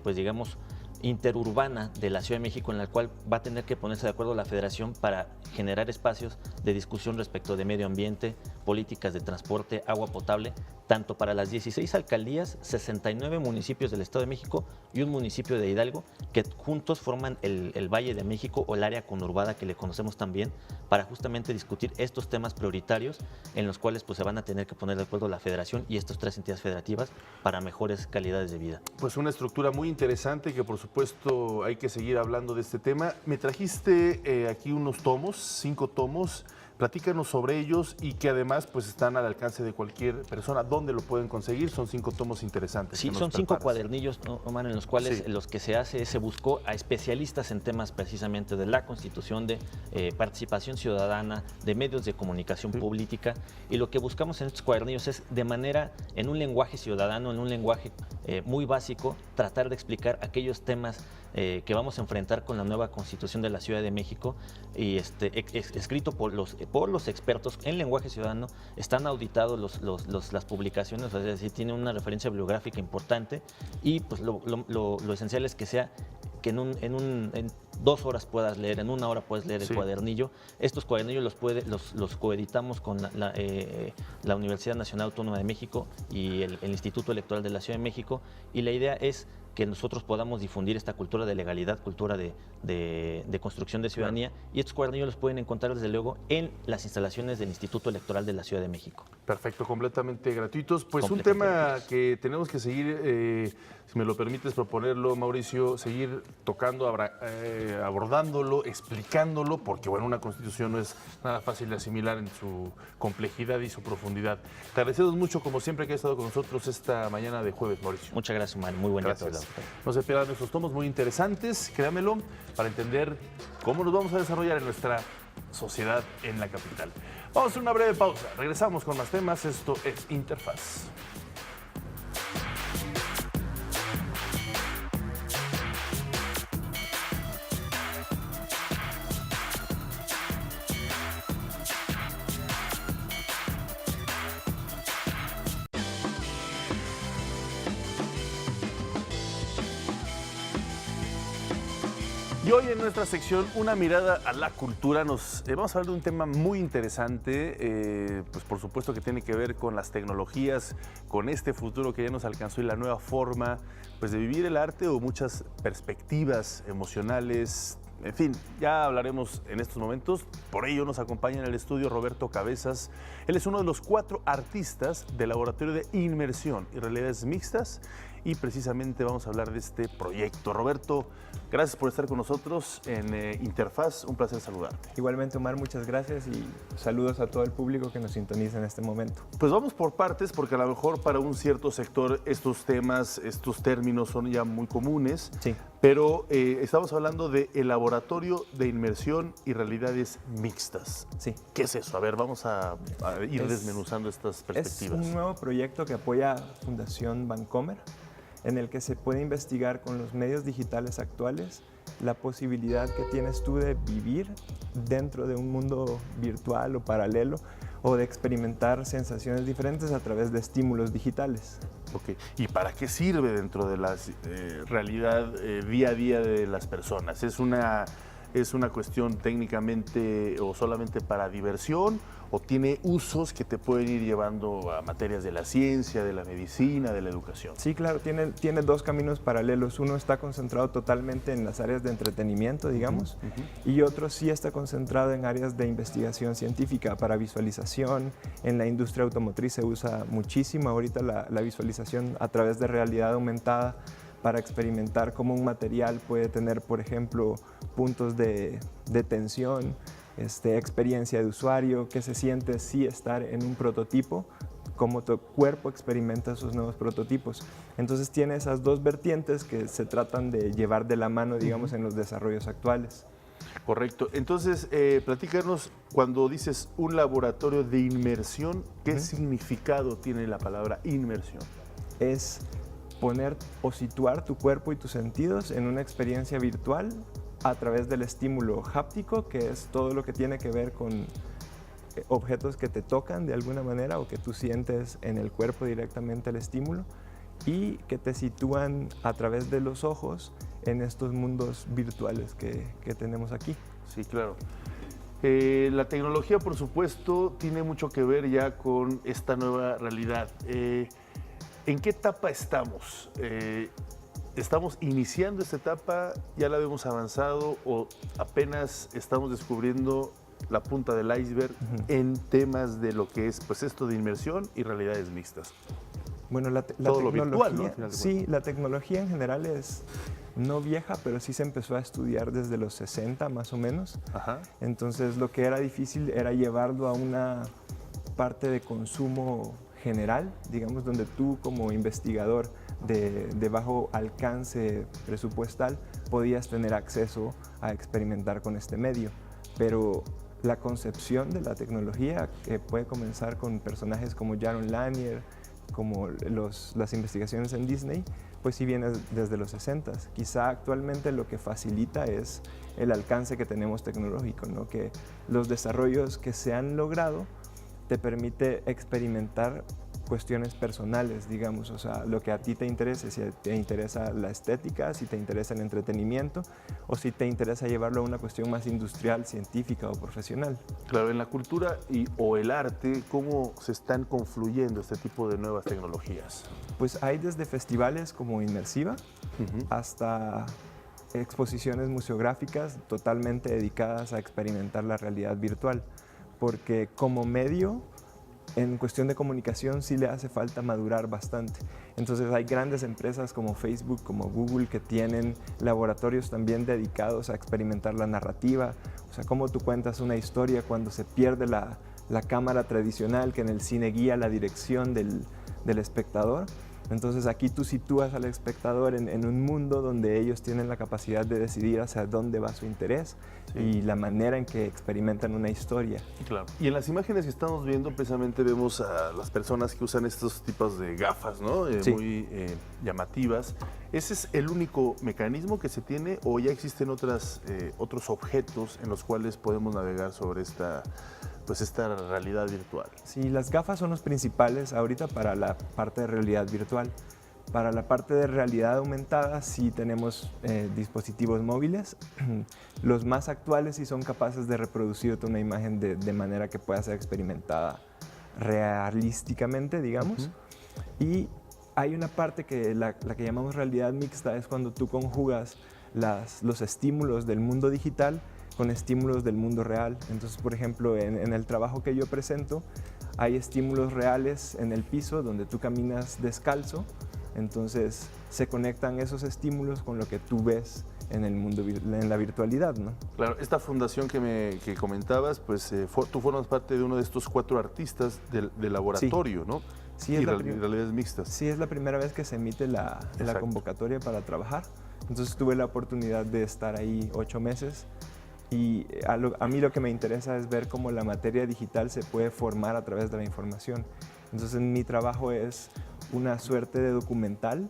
pues digamos, interurbana de la Ciudad de México, en la cual va a tener que ponerse de acuerdo la Federación para generar espacios de discusión respecto de medio ambiente, políticas de transporte, agua potable, tanto para las 16 alcaldías, 69 municipios del Estado de México y un municipio de Hidalgo, que juntos forman el Valle de México o el área conurbada que le conocemos también, para justamente discutir estos temas prioritarios en los cuales pues, se van a tener que poner de acuerdo la Federación y estas 3 entidades federativas para mejores calidades de vida. Pues una estructura muy interesante que por supuesto hay que seguir hablando de este tema. Me trajiste aquí unos tomos, 5 tomos. Platícanos sobre ellos y que además pues están al alcance de cualquier persona. ¿Dónde lo pueden conseguir? Son 5 tomos interesantes. Sí, son 5 cuadernillos, Omar, en los cuales los que se buscó a especialistas en temas precisamente de la Constitución, de participación ciudadana, de medios de comunicación política. Y lo que buscamos en estos cuadernillos es de manera, en un lenguaje ciudadano, en un lenguaje muy básico, tratar de explicar aquellos temas que vamos a enfrentar con la nueva Constitución de la Ciudad de México y escrito por los expertos en lenguaje ciudadano. Están auditados las publicaciones, es decir, tiene una referencia bibliográfica importante y pues lo esencial es que sea que en 2 horas puedas leer, en 1 hora puedes leer el cuadernillo. Estos cuadernillos los coeditamos con la Universidad Nacional Autónoma de México y el Instituto Electoral de la Ciudad de México, y la idea es que nosotros podamos difundir esta cultura de legalidad, cultura de construcción de ciudadanía, y estos cuadernillos los pueden encontrar desde luego en las instalaciones del Instituto Electoral de la Ciudad de México. Perfecto, completamente gratuitos. Pues un tema que tenemos que seguir, si me lo permites proponerlo, Mauricio, seguir tocando, abordándolo, explicándolo, porque bueno, una constitución no es nada fácil de asimilar en su complejidad y su profundidad. Te agradecemos mucho, como siempre, que has estado con nosotros esta mañana de jueves, Mauricio. Muchas gracias, Omar. Muy buen día a todos. No se pierdan nuestros tomos muy interesantes, créanmelo, para entender cómo nos vamos a desarrollar en nuestra sociedad en la capital. Vamos a hacer una breve pausa. Regresamos con más temas. Esto es Interfaz. Y hoy en nuestra sección, una mirada a la cultura, vamos a hablar de un tema muy interesante, pues por supuesto que tiene que ver con las tecnologías, con este futuro que ya nos alcanzó y la nueva forma pues, de vivir el arte o muchas perspectivas emocionales. En fin, ya hablaremos en estos momentos. Por ello nos acompaña en el estudio Roberto Cabezas. Él es uno de los 4 artistas del Laboratorio de Inmersión y Realidades Mixtas, y precisamente vamos a hablar de este proyecto. Roberto, gracias por estar con nosotros en Interfaz, un placer saludarte. Igualmente, Omar, muchas gracias y saludos a todo el público que nos sintoniza en este momento. Pues vamos por partes, porque a lo mejor para un cierto sector estos temas, estos términos son ya muy comunes, sí. Pero estamos hablando del Laboratorio de Inmersión y Realidades Mixtas. Sí. ¿Qué es eso? A ver, vamos a ir desmenuzando estas perspectivas. Es un nuevo proyecto que apoya Fundación Bancomer, en el que se puede investigar con los medios digitales actuales la posibilidad que tienes tú de vivir dentro de un mundo virtual o paralelo, o de experimentar sensaciones diferentes a través de estímulos digitales. Ok, ¿y para qué sirve dentro de la realidad día a día de las personas? ¿Es una cuestión técnicamente o solamente para diversión, o tiene usos que te pueden ir llevando a materias de la ciencia, de la medicina, de la educación? Sí, claro, tiene 2 caminos paralelos. Uno está concentrado totalmente en las áreas de entretenimiento, digamos, y otro sí está concentrado en áreas de investigación científica para visualización. En la industria automotriz se usa muchísimo ahorita la visualización a través de realidad aumentada, para experimentar cómo un material puede tener, por ejemplo, puntos de tensión, experiencia de usuario, qué se siente sí estar en un prototipo, cómo tu cuerpo experimenta esos nuevos prototipos. Entonces tiene esas 2 vertientes que se tratan de llevar de la mano, digamos, en los desarrollos actuales. Correcto. Entonces, platícanos, cuando dices un laboratorio de inmersión, ¿qué significado tiene la palabra inmersión? Es poner o situar tu cuerpo y tus sentidos en una experiencia virtual a través del estímulo háptico, que es todo lo que tiene que ver con objetos que te tocan de alguna manera o que tú sientes en el cuerpo directamente el estímulo, y que te sitúan a través de los ojos en estos mundos virtuales que tenemos aquí. Sí, claro. La tecnología, por supuesto, tiene mucho que ver ya con esta nueva realidad. ¿En qué etapa estamos? ¿Estamos iniciando esta etapa? ¿Ya la habíamos avanzado o apenas estamos descubriendo la punta del iceberg en temas de lo que es pues esto de inmersión y realidades mixtas? Bueno, todo lo virtual, ¿no? Sí, la tecnología en general es no vieja, pero sí se empezó a estudiar desde los 60 más o menos. Ajá. Entonces lo que era difícil era llevarlo a una parte de consumo general, digamos, donde tú como investigador de bajo alcance presupuestal podías tener acceso a experimentar con este medio. Pero la concepción de la tecnología, que puede comenzar con personajes como Jaron Lanier, como las investigaciones en Disney, pues sí viene desde los 60s. Quizá actualmente lo que facilita es el alcance que tenemos tecnológico, ¿no? Que los desarrollos que se han logrado te permite experimentar cuestiones personales, digamos, o sea, lo que a ti te interese, si te interesa la estética, si te interesa el entretenimiento o si te interesa llevarlo a una cuestión más industrial, científica o profesional. Claro, en la cultura o el arte, ¿cómo se están confluyendo este tipo de nuevas tecnologías? Pues hay desde festivales como Inmersiva hasta exposiciones museográficas totalmente dedicadas a experimentar la realidad virtual, porque como medio, en cuestión de comunicación sí le hace falta madurar bastante. Entonces hay grandes empresas como Facebook, como Google, que tienen laboratorios también dedicados a experimentar la narrativa. O sea, cómo tú cuentas una historia cuando se pierde la cámara tradicional que en el cine guía la dirección del espectador. Entonces aquí tú sitúas al espectador en un mundo donde ellos tienen la capacidad de decidir hacia dónde va su interés y la manera en que experimentan una historia. Claro. Y en las imágenes que estamos viendo, precisamente vemos a las personas que usan estos tipos de gafas, ¿no? Muy llamativas. ¿Ese es el único mecanismo que se tiene o ya existen otros objetos en los cuales podemos navegar sobre esta realidad virtual? Sí, las gafas son los principales ahorita para la parte de realidad virtual. Para la parte de realidad aumentada sí tenemos dispositivos móviles. Los más actuales sí son capaces de reproducirte una imagen de manera que pueda ser experimentada realísticamente, digamos. Y hay una parte que la que llamamos realidad mixta, es cuando tú conjugas los estímulos del mundo digital con estímulos del mundo real. Entonces, por ejemplo, en el trabajo que yo presento, hay estímulos reales en el piso donde tú caminas descalzo, entonces se conectan esos estímulos con lo que tú ves en el mundo, en la virtualidad, ¿no? Claro, esta fundación que comentabas, pues tú formas parte de uno de estos 4 artistas del laboratorio, ¿no? Sí, y realidades mixtas. Sí, es la primera vez que se emite la convocatoria para trabajar. Entonces tuve la oportunidad de estar ahí 8 meses. Y a mí lo que me interesa es ver cómo la materia digital se puede formar a través de la información. Entonces mi trabajo es una suerte de documental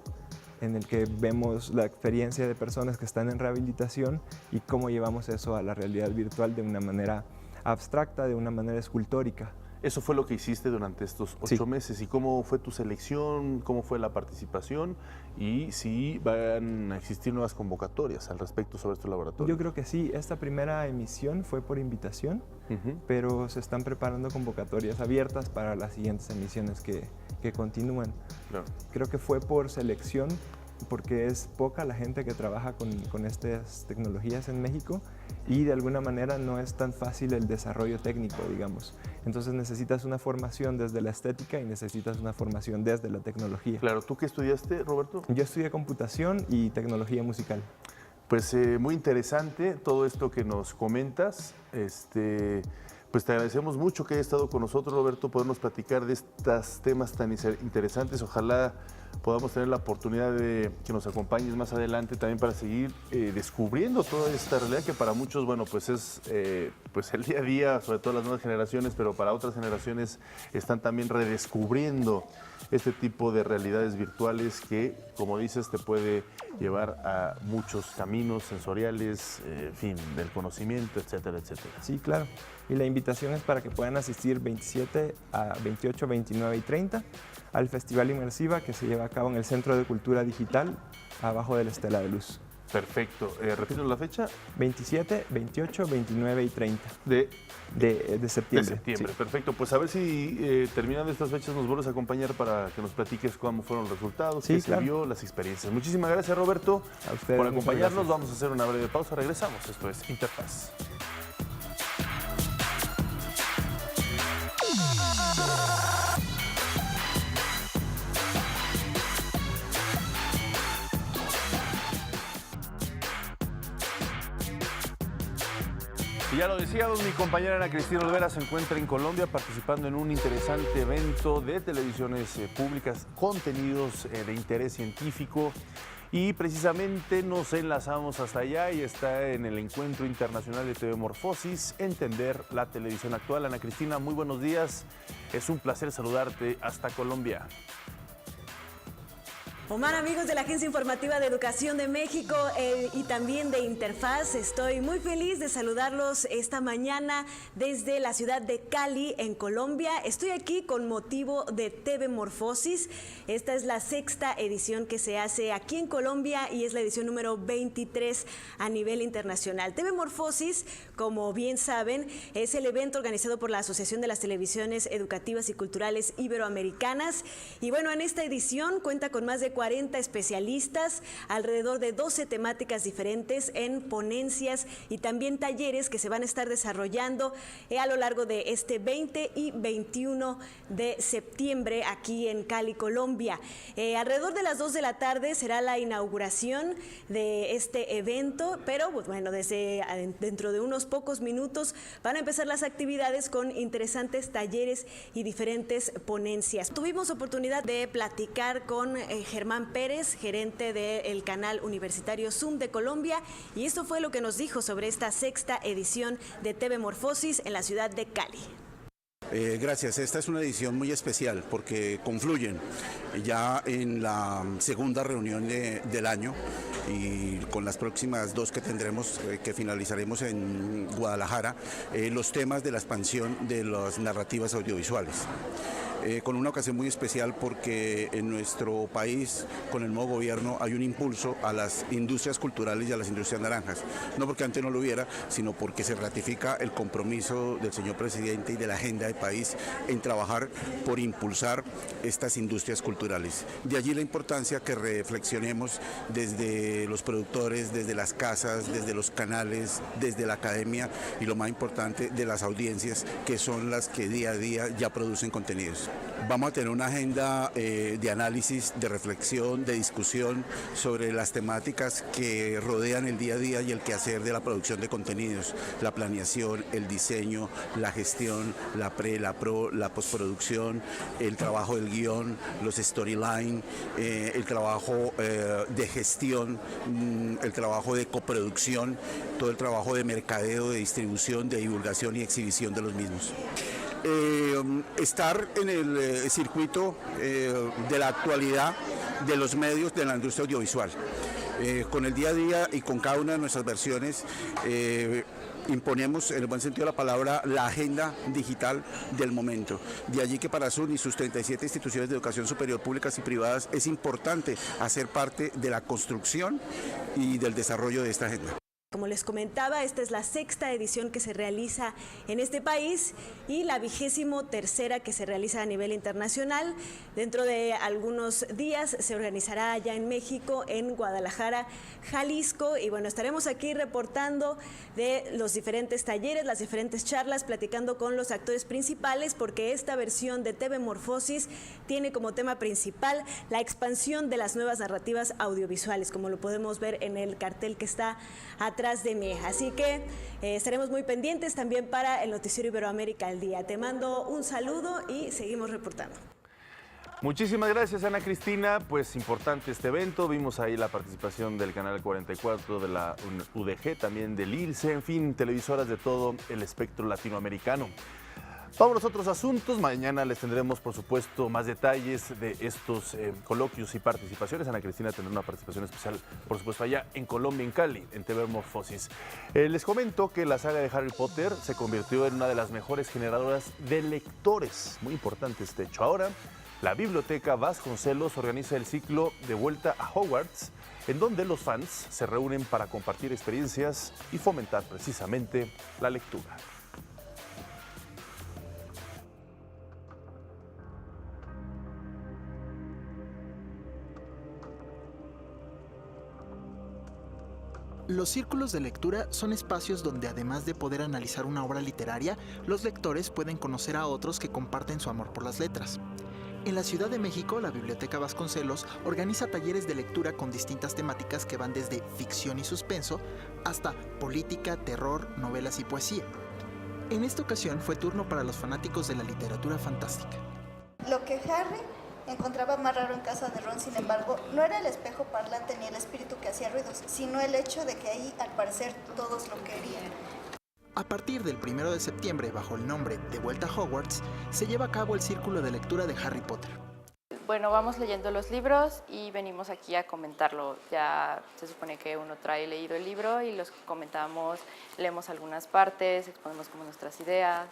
en el que vemos la experiencia de personas que están en rehabilitación y cómo llevamos eso a la realidad virtual de una manera abstracta, de una manera escultórica. Eso fue lo que hiciste durante estos 8 meses. ¿Y cómo fue tu selección? ¿Cómo fue la participación? Y si van a existir nuevas convocatorias al respecto sobre este laboratorio. Yo creo que sí. Esta primera emisión fue por invitación, pero se están preparando convocatorias abiertas para las siguientes emisiones que continúan. Claro. Creo que fue por selección, porque es poca la gente que trabaja con estas tecnologías en México y de alguna manera no es tan fácil el desarrollo técnico, digamos. Entonces necesitas una formación desde la estética y necesitas una formación desde la tecnología. Claro, ¿tú qué estudiaste, Roberto? Yo estudié computación y tecnología musical. Pues muy interesante todo esto que nos comentas. Pues te agradecemos mucho que hayas estado con nosotros, Roberto, podernos platicar de estos temas tan interesantes. Ojalá podamos tener la oportunidad de que nos acompañes más adelante también para seguir descubriendo toda esta realidad que para muchos, bueno, pues es pues el día a día, sobre todo las nuevas generaciones, pero para otras generaciones están también redescubriendo este tipo de realidades virtuales que, como dices, te puede llevar a muchos caminos sensoriales, en fin, del conocimiento, etcétera, etcétera. Sí, claro. Y la invitación es para que puedan asistir 27 a 28, 29 y 30 al Festival Inmersiva que se lleva a cabo en el Centro de Cultura Digital, abajo de la Estela de Luz. Perfecto. ¿Repiten la fecha? 27, 28, 29 y 30 de septiembre. De septiembre, sí. Perfecto. Pues a ver si terminando estas fechas nos vuelves a acompañar para que nos platiques cómo fueron los resultados, qué se vio, las experiencias. Muchísimas gracias, Roberto, a ustedes, por acompañarnos. Vamos a hacer una breve pausa. Regresamos. Esto es Interfaz. Y ya lo decíamos, mi compañera Ana Cristina Olvera se encuentra en Colombia participando en un interesante evento de televisiones públicas, contenidos de interés científico, y precisamente nos enlazamos hasta allá y está en el Encuentro Internacional de TV Morfosis, Entender la Televisión Actual. Ana Cristina, muy buenos días, es un placer saludarte hasta Colombia. Omar, amigos de la Agencia Informativa de Educación de México y también de Interfaz, estoy muy feliz de saludarlos esta mañana desde la ciudad de Cali, en Colombia. Estoy aquí con motivo de TV Morfosis. Esta es la 6ª edición que se hace aquí en Colombia y es la edición número 23 a nivel internacional. TV Morfosis, como bien saben, es el evento organizado por la Asociación de las Televisiones Educativas y Culturales Iberoamericanas. Y bueno, en esta edición cuenta con más de 40 especialistas, alrededor de 12 temáticas diferentes en ponencias y también talleres que se van a estar desarrollando a lo largo de este 20 y 21 de septiembre aquí en Cali, Colombia. Alrededor de las 2 de la tarde será la inauguración de este evento, pero bueno, dentro de unos pocos minutos van a empezar las actividades con interesantes talleres y diferentes ponencias. Tuvimos oportunidad de platicar con Germán Pérez, gerente del canal universitario Zoom de Colombia, y esto fue lo que nos dijo sobre esta 6ª edición de TV Morfosis en la ciudad de Cali. Gracias, esta es una edición muy especial porque confluyen ya en la segunda reunión del año y con las próximas 2 que tendremos, que finalizaremos en Guadalajara, los temas de la expansión de las narrativas audiovisuales. Con una ocasión muy especial porque en nuestro país, con el nuevo gobierno, hay un impulso a las industrias culturales y a las industrias naranjas. No porque antes no lo hubiera, sino porque se ratifica el compromiso del señor presidente y de la agenda del país en trabajar por impulsar estas industrias culturales. De allí la importancia que reflexionemos desde los productores, desde las casas, desde los canales, desde la academia y lo más importante, de las audiencias, que son las que día a día ya producen contenidos. Vamos a tener una agenda de análisis, de reflexión, de discusión sobre las temáticas que rodean el día a día y el quehacer de la producción de contenidos, la planeación, el diseño, la gestión, la pre, la pro, la postproducción, el trabajo del guión, los storyline, el trabajo de gestión, el trabajo de coproducción, todo el trabajo de mercadeo, de distribución, de divulgación y exhibición de los mismos. Estar en el circuito de la actualidad de los medios de la industria audiovisual. Con el día a día y con cada una de nuestras versiones imponemos, en el buen sentido de la palabra, la agenda digital del momento. De allí que para Zoom y sus 37 instituciones de educación superior públicas y privadas es importante hacer parte de la construcción y del desarrollo de esta agenda. Como les comentaba, esta es la 6ª edición que se realiza en este país y la 23ª que se realiza a nivel internacional. Dentro de algunos días se organizará allá en México, en Guadalajara, Jalisco, y bueno, estaremos aquí reportando de los diferentes talleres, las diferentes charlas, platicando con los actores principales, porque esta versión de TV Morfosis tiene como tema principal la expansión de las nuevas narrativas audiovisuales, como lo podemos ver en el cartel que está atrás de mí. Así que estaremos muy pendientes también para el Noticiero Iberoamérica al Día. Te mando un saludo y seguimos reportando. Muchísimas gracias, Ana Cristina. Pues importante este evento. Vimos ahí la participación del Canal 44, de la UDG, también del ILSE, en fin, televisoras de todo el espectro latinoamericano. Vamos a otros asuntos. Mañana les tendremos, por supuesto, más detalles de estos coloquios y participaciones. Ana Cristina tendrá una participación especial, por supuesto, allá en Colombia, en Cali, en TV Morfosis. Les comento que la saga de Harry Potter se convirtió en una de las mejores generadoras de lectores. Muy importante este hecho. Ahora, la Biblioteca Vasconcelos organiza el ciclo de vuelta a Hogwarts, en donde los fans se reúnen para compartir experiencias y fomentar precisamente la lectura. Los círculos de lectura son espacios donde, además de poder analizar una obra literaria, los lectores pueden conocer a otros que comparten su amor por las letras. En la Ciudad de México, la Biblioteca Vasconcelos organiza talleres de lectura con distintas temáticas que van desde ficción y suspenso hasta política, terror, novelas y poesía. En esta ocasión fue turno para los fanáticos de la literatura fantástica. Lo que Harry encontraba más raro en casa de Ron, sin embargo, no era el espejo parlante ni el espíritu que hacía ruidos, sino el hecho de que ahí, al parecer, todos lo querían. A partir del 1 de septiembre, bajo el nombre De Vuelta a Hogwarts, se lleva a cabo el círculo de lectura de Harry Potter. Bueno, vamos leyendo los libros y venimos aquí a comentarlo. Ya se supone que uno trae leído el libro y los comentamos, leemos algunas partes, exponemos como nuestras ideas.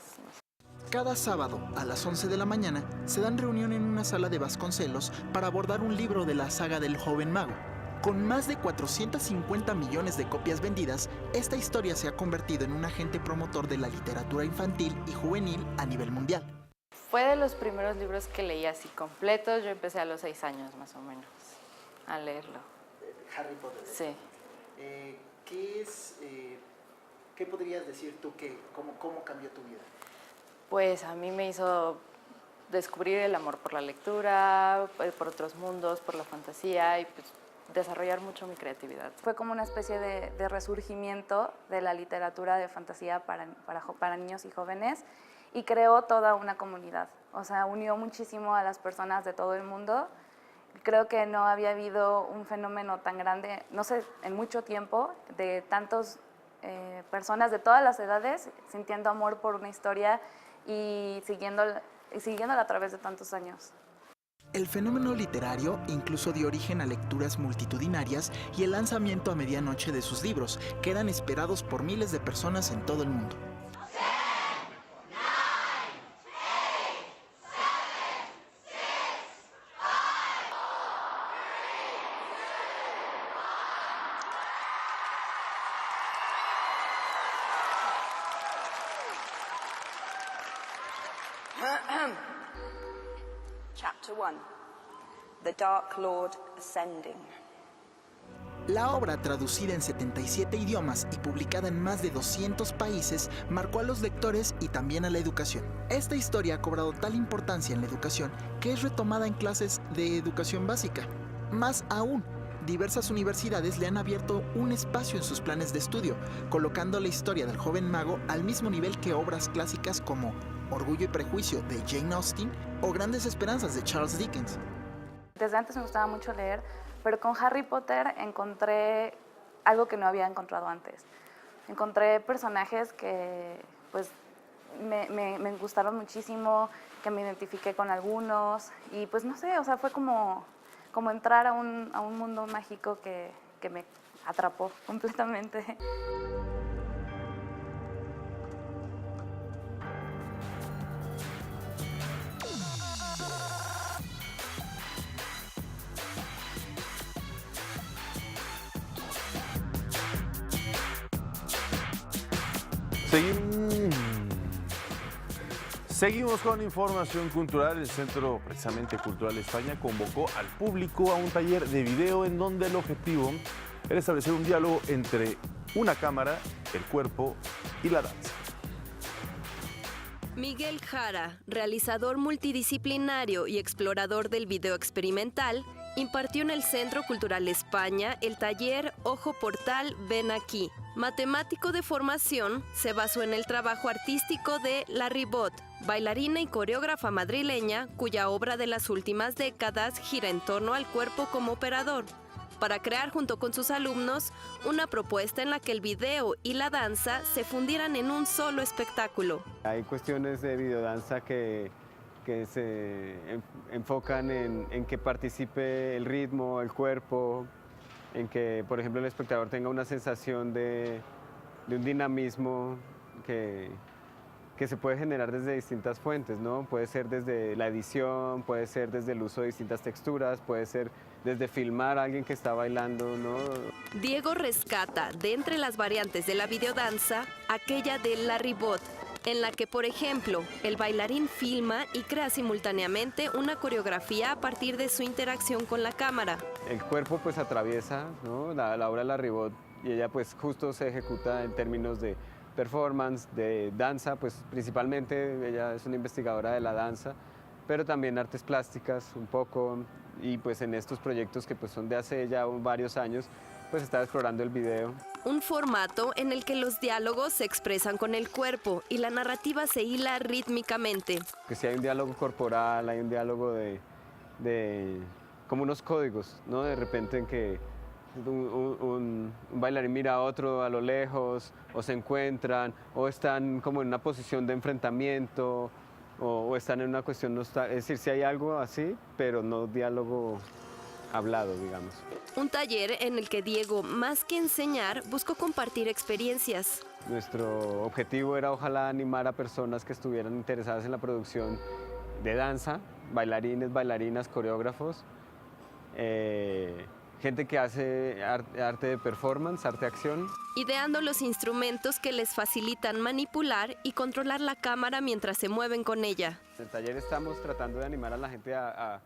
Cada sábado a las 11 de la mañana se dan reunión en una sala de Vasconcelos para abordar un libro de la saga del Joven Mago. Con más de 450 millones de copias vendidas, esta historia se ha convertido en un agente promotor de la literatura infantil y juvenil a nivel mundial. Fue de los primeros libros que leí así completos. Yo empecé a los 6 años más o menos a leerlo. Harry Potter. Sí. ¿Qué podrías decir tú cómo cambió tu vida? Pues a mí me hizo descubrir el amor por la lectura, por otros mundos, por la fantasía y pues desarrollar mucho mi creatividad. Fue como una especie de resurgimiento de la literatura de fantasía para niños y jóvenes y creó toda una comunidad. O sea, unió muchísimo a las personas de todo el mundo. Creo que no había habido un fenómeno tan grande, no sé, en mucho tiempo, de tantas personas de todas las edades sintiendo amor por una historia y siguiéndola a través de tantos años. El fenómeno literario incluso dio origen a lecturas multitudinarias y el lanzamiento a medianoche de sus libros, que eran esperados por miles de personas en todo el mundo. Chapter 1. The Dark Lord Ascending. La obra, traducida en 77 idiomas y publicada en más de 200 países, marcó a los lectores y también a la educación. Esta historia ha cobrado tal importancia en la educación que es retomada en clases de educación básica. Más aún, diversas universidades le han abierto un espacio en sus planes de estudio, colocando la historia del joven mago al mismo nivel que obras clásicas como Orgullo y Prejuicio de Jane Austen o Grandes Esperanzas de Charles Dickens. Desde antes me gustaba mucho leer, pero con Harry Potter encontré algo que no había encontrado antes. Encontré personajes que pues, me gustaron muchísimo, que me identifiqué con algunos y pues no sé, o sea, fue como entrar a un mundo mágico que me atrapó completamente. Seguimos con información cultural. El Centro precisamente Cultural España convocó al público a un taller de video en donde el objetivo era establecer un diálogo entre una cámara, el cuerpo y la danza. Miguel Jara, realizador multidisciplinario y explorador del video experimental, impartió en el Centro Cultural España el taller Ojo Portal Ven Aquí. Matemático de formación, se basó en el trabajo artístico de La Ribot, bailarina y coreógrafa madrileña, cuya obra de las últimas décadas gira en torno al cuerpo como operador, para crear junto con sus alumnos una propuesta en la que el video y la danza se fundieran en un solo espectáculo. Hay cuestiones de videodanza que se enfocan en que participe el ritmo, el cuerpo, en que, por ejemplo, el espectador tenga una sensación de un dinamismo que se puede generar desde distintas fuentes, ¿no? Puede ser desde la edición, puede ser desde el uso de distintas texturas, puede ser desde filmar a alguien que está bailando, ¿no? Diego rescata de entre las variantes de la videodanza aquella de la ribot, en la que, por ejemplo, el bailarín filma y crea simultáneamente una coreografía a partir de su interacción con la cámara. El cuerpo pues atraviesa, ¿no? la obra de la ribot, y ella pues justo se ejecuta en términos de performance, de danza, pues principalmente ella es una investigadora de la danza, pero también artes plásticas un poco, y pues en estos proyectos que pues son de hace ya varios años, pues está explorando el video. Un formato en el que los diálogos se expresan con el cuerpo y la narrativa se hila rítmicamente. Que si hay un diálogo corporal, hay un diálogo de como unos códigos, ¿no? De repente en que un bailarín mira a otro a lo lejos, o se encuentran, o están como en una posición de enfrentamiento, o están en una cuestión, es decir, si hay algo así, pero no diálogo hablado, digamos. Un taller en el que Diego, más que enseñar, buscó compartir experiencias. Nuestro objetivo era ojalá animar a personas que estuvieran interesadas en la producción de danza, bailarines, bailarinas, coreógrafos, gente que hace arte de performance, arte de acción. Ideando los instrumentos que les facilitan manipular y controlar la cámara mientras se mueven con ella. En el taller estamos tratando de animar a la gente a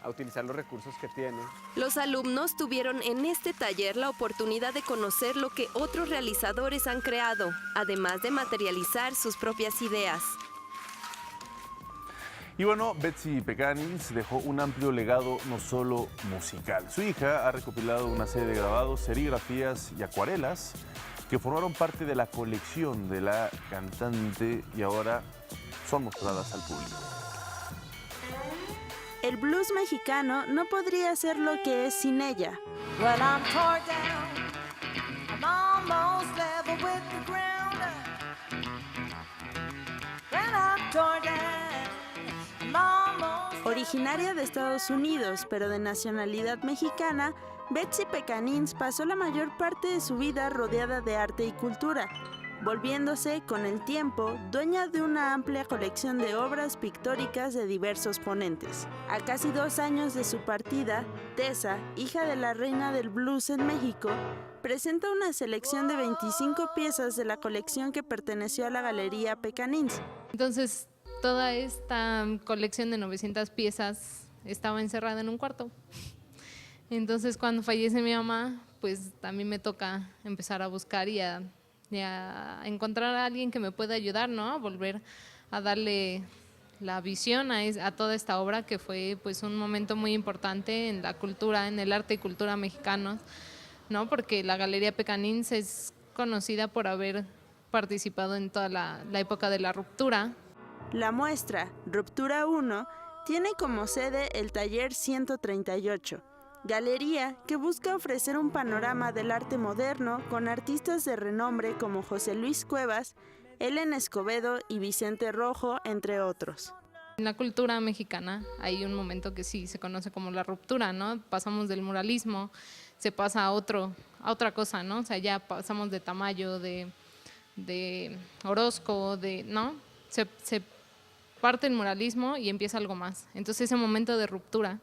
utilizar los recursos que tienen. Los alumnos tuvieron en este taller la oportunidad de conocer lo que otros realizadores han creado, además de materializar sus propias ideas. Y bueno, Betsy Pecanins dejó un amplio legado no solo musical. Su hija ha recopilado una serie de grabados, serigrafías y acuarelas que formaron parte de la colección de la cantante y ahora son mostradas al público. El blues mexicano no podría ser lo que es sin ella. Well, I'm tore down. I'm almost level with the ground. Well, I'm tore down. I'm almost... Originaria de Estados Unidos, pero de nacionalidad mexicana, Betsy Pecanins pasó la mayor parte de su vida rodeada de arte y cultura, volviéndose, con el tiempo, dueña de una amplia colección de obras pictóricas de diversos ponentes. A casi 2 años de su partida, Tessa, hija de la reina del blues en México, presenta una selección de 25 piezas de la colección que perteneció a la Galería Pecanins. Entonces, toda esta colección de 900 piezas estaba encerrada en un cuarto. Entonces, cuando fallece mi mamá, pues a mí me toca empezar a buscar y a encontrar a alguien que me pueda ayudar, ¿no? A volver a darle la visión a toda esta obra, que fue pues un momento muy importante en la cultura, en el arte y cultura mexicanos, ¿no? Porque la Galería Pecanins es conocida por haber participado en toda la época de la ruptura. La muestra Ruptura 1 tiene como sede el taller 138, galería que busca ofrecer un panorama del arte moderno con artistas de renombre como José Luis Cuevas, Helen Escobedo y Vicente Rojo, entre otros. En la cultura mexicana hay un momento que sí se conoce como la ruptura, ¿no? Pasamos del muralismo, se pasa a otra cosa, ¿no? O sea, ya pasamos de Tamayo, de Orozco, ¿no? Se parte el muralismo y empieza algo más. Entonces ese momento de ruptura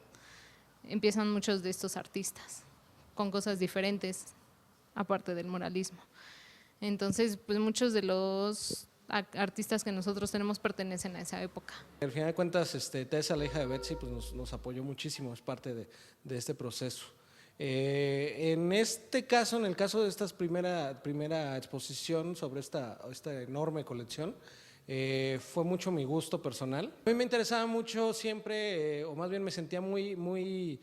empiezan muchos de estos artistas con cosas diferentes aparte del muralismo. Entonces, pues muchos de los artistas que nosotros tenemos pertenecen a esa época. Al final de cuentas, Tessa, la hija de Betsy, pues nos apoyó muchísimo, es parte de este proceso. En este caso, en el caso de esta primera exposición sobre esta enorme colección, fue mucho mi gusto personal. A mí me interesaba mucho siempre, o más bien me sentía muy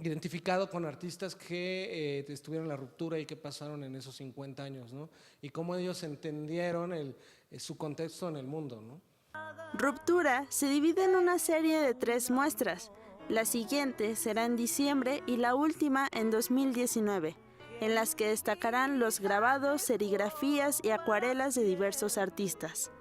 identificado con artistas que estuvieron en la ruptura y que pasaron en esos 50 años, ¿no? Y cómo ellos entendieron su contexto en el mundo, ¿no? Ruptura se divide en una serie de 3 muestras. La siguiente será en diciembre y la última en 2019. En las que destacarán los grabados, serigrafías y acuarelas de diversos artistas.